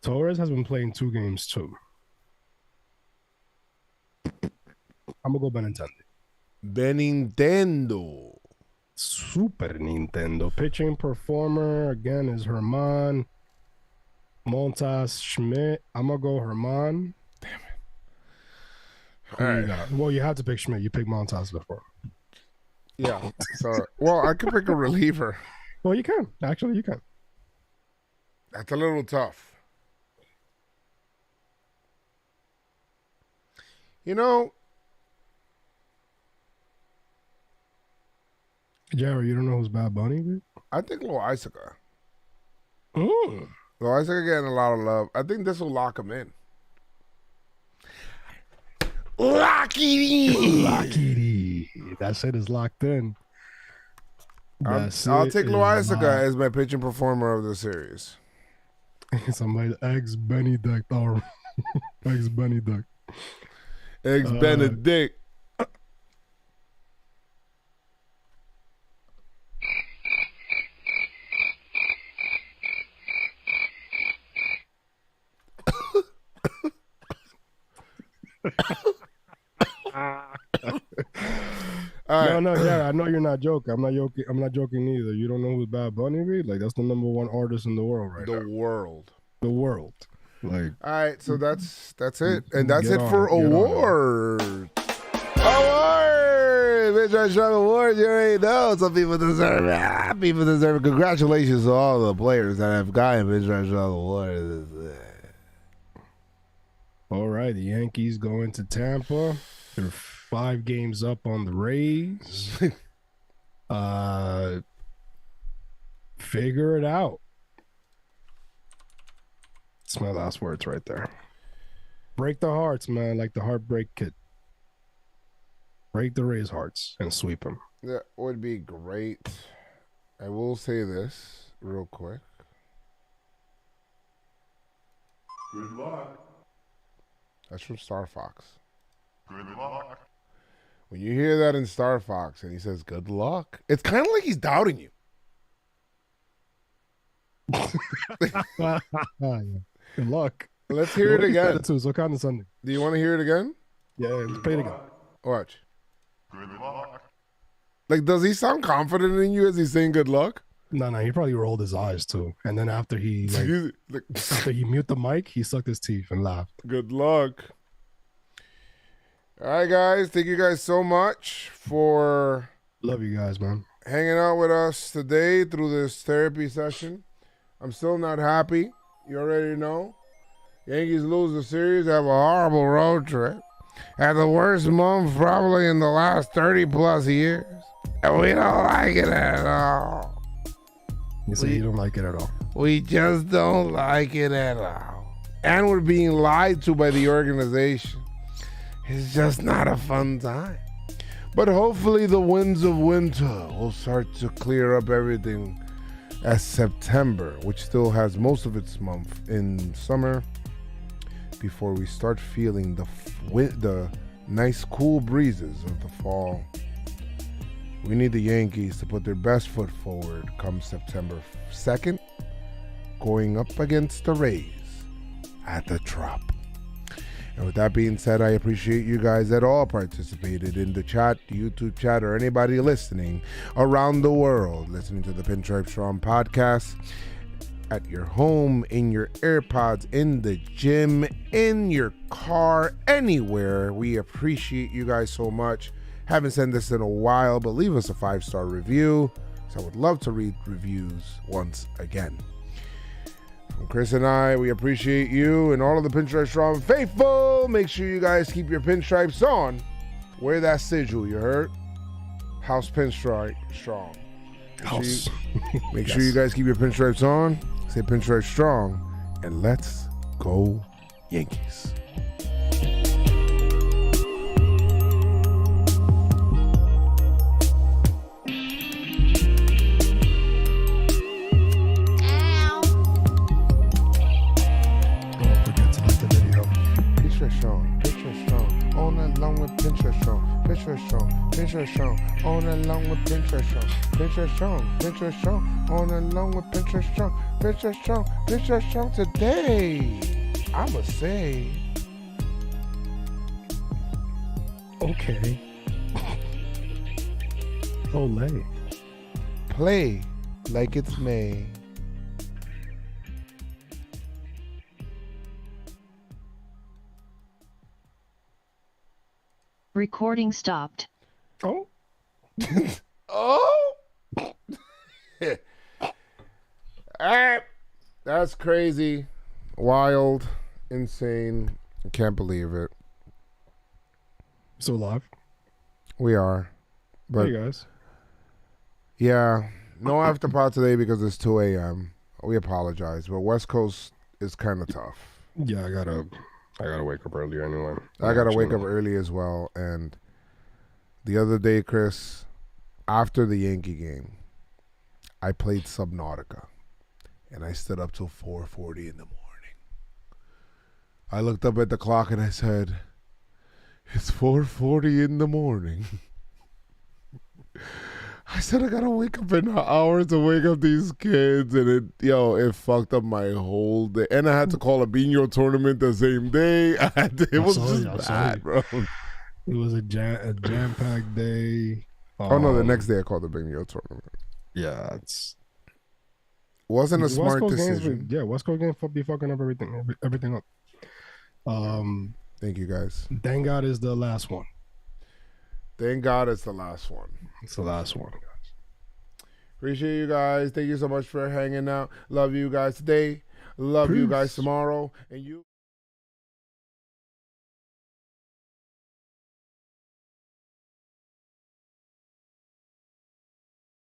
Speaker 7: Torres has been playing 2 games too. I'm gonna go Benintendi.
Speaker 1: Benintendo.
Speaker 7: Super Nintendo. Pitching performer again is Herman. Montas Schmidt. I'm gonna go Herman.
Speaker 1: Damn it.
Speaker 7: Who
Speaker 1: All
Speaker 7: you
Speaker 1: right.
Speaker 7: got? Well, you have to pick Schmidt. You picked Montas before.
Speaker 1: Yeah. So, well, I could pick a reliever.
Speaker 7: Well, you can. Actually, you can.
Speaker 1: That's a little tough. You know,
Speaker 7: Jerry, you don't know who's Bad Bunny, dude?
Speaker 1: I think Loaizaga.
Speaker 7: Mm.
Speaker 1: Loaizaga getting a lot of love. I think this will lock him in. Lock it in.
Speaker 7: Lucky. That shit is locked in.
Speaker 1: I'll
Speaker 7: That
Speaker 1: take
Speaker 7: shit is
Speaker 1: Loaizaga
Speaker 7: locked.
Speaker 1: as my pitching performer of the series.
Speaker 7: Somebody eggs Benedict or eggs Benedict.
Speaker 1: Eggs Benedict.
Speaker 7: No, yeah, I know you're not joking. I'm not joking either. You don't know who Bad Bunny is? Like, that's the #1 artist in the world right now.
Speaker 1: The world.
Speaker 7: The world. Like,
Speaker 1: all right, so that's it, and that's
Speaker 7: Get
Speaker 1: it
Speaker 7: on
Speaker 1: for
Speaker 7: it, get on it.
Speaker 1: awards. Award, PinstripeStrong Award. You already know some people deserve it. People deserve it. Congratulations to all the players that have gotten PinstripeStrong Award.
Speaker 7: all right, the Yankees go into Tampa. They're 5 games up on the Rays. Figure it out. That's my last words right there. Break the hearts, man, like the Heartbreak Kid. Break the Rays' hearts and sweep them.
Speaker 1: That would be great. I will say this real quick.
Speaker 8: Good luck.
Speaker 1: That's from Star Fox.
Speaker 8: Good luck.
Speaker 1: When you hear that in Star Fox and he says good luck, it's kind of like he's doubting you.
Speaker 7: Yeah. Good luck.
Speaker 1: Let's hear it again.
Speaker 7: Too, so kind of Sunday.
Speaker 1: Do you want to hear it again?
Speaker 7: Yeah, let's play it again.
Speaker 1: Watch.
Speaker 8: Good luck.
Speaker 1: Like, does he sound confident in you as he's saying good luck?
Speaker 7: No, he probably rolled his eyes too. And then after he after he mute the mic, he sucked his teeth and laughed.
Speaker 1: Good luck. All right, guys. Thank you guys so much for
Speaker 7: Love you guys, man.
Speaker 1: hanging out with us today through this therapy session. I'm still not happy. You already know. Yankees lose the series, have a horrible road trip. Had the worst month probably in the last 30 plus years. And we don't like it at all.
Speaker 7: You say you don't like it at all.
Speaker 1: We just don't like it at all. And we're being lied to by the organization. It's just not a fun time. But hopefully the winds of winter will start to clear up everything as September, which still has most of its month in summer, before we start feeling the nice cool breezes of the fall. We need the Yankees to put their best foot forward come September 2nd, going up against the Rays at the Trop. And with that being said, I appreciate you guys that all participated in the chat, the YouTube chat, or anybody listening around the world, listening to the PinstripeStrong podcast at your home, in your AirPods, in the gym, in your car, anywhere. We appreciate you guys so much. Haven't said this in a while, but leave us a 5-star review, so I would love to read reviews once again. From Chris and I, we appreciate you and all of the PinstripeStrong faithful. Make sure you guys keep your pinstripes on. Wear that sigil, you heard? House Pinstripe Strong. Make sure you guys keep your pinstripes on. Say Pinstripe Strong, and let's go Yankees.
Speaker 9: Ow.
Speaker 1: PinstripeStrong, on along with PinstripeStrong, PinstripeStrong, on along with PinstripeStrong today. I'ma say,
Speaker 7: Okay. Olay.
Speaker 1: play like it's May.
Speaker 6: Recording stopped.
Speaker 7: Oh.
Speaker 1: Oh, ah, that's crazy, wild, insane. I can't believe it.
Speaker 7: Still live.
Speaker 1: We are, but
Speaker 7: Hey guys.
Speaker 1: yeah, no after pot today because it's 2 a.m. We apologize, but West Coast is kind of tough.
Speaker 7: Yeah, I gotta wake up earlier anyway.
Speaker 1: I gotta wake up early as well. And the other day, Chris, after the Yankee game, I played Subnautica, and I stood up till 4:40 in the morning. I looked up at the clock and I said, "It's 4:40 in the morning." I said I gotta wake up in an hour to wake up these kids, and it fucked up my whole day. And I had to call a bingo tournament the same day. It was just bad, bro.
Speaker 7: It was a jam-packed day.
Speaker 1: Oh no, the next day I called the bingo tournament.
Speaker 7: Yeah, it's
Speaker 1: Wasn't a
Speaker 7: West
Speaker 1: smart
Speaker 7: Coast games
Speaker 1: decision.
Speaker 7: West Coast games be fucking up everything up.
Speaker 1: Thank you guys.
Speaker 7: Thank God is the last one.
Speaker 1: Thank God it's the last one.
Speaker 7: It's the last one, guys.
Speaker 1: Appreciate you guys. Thank you so much for hanging out. Love you guys today. Love you guys tomorrow. And you.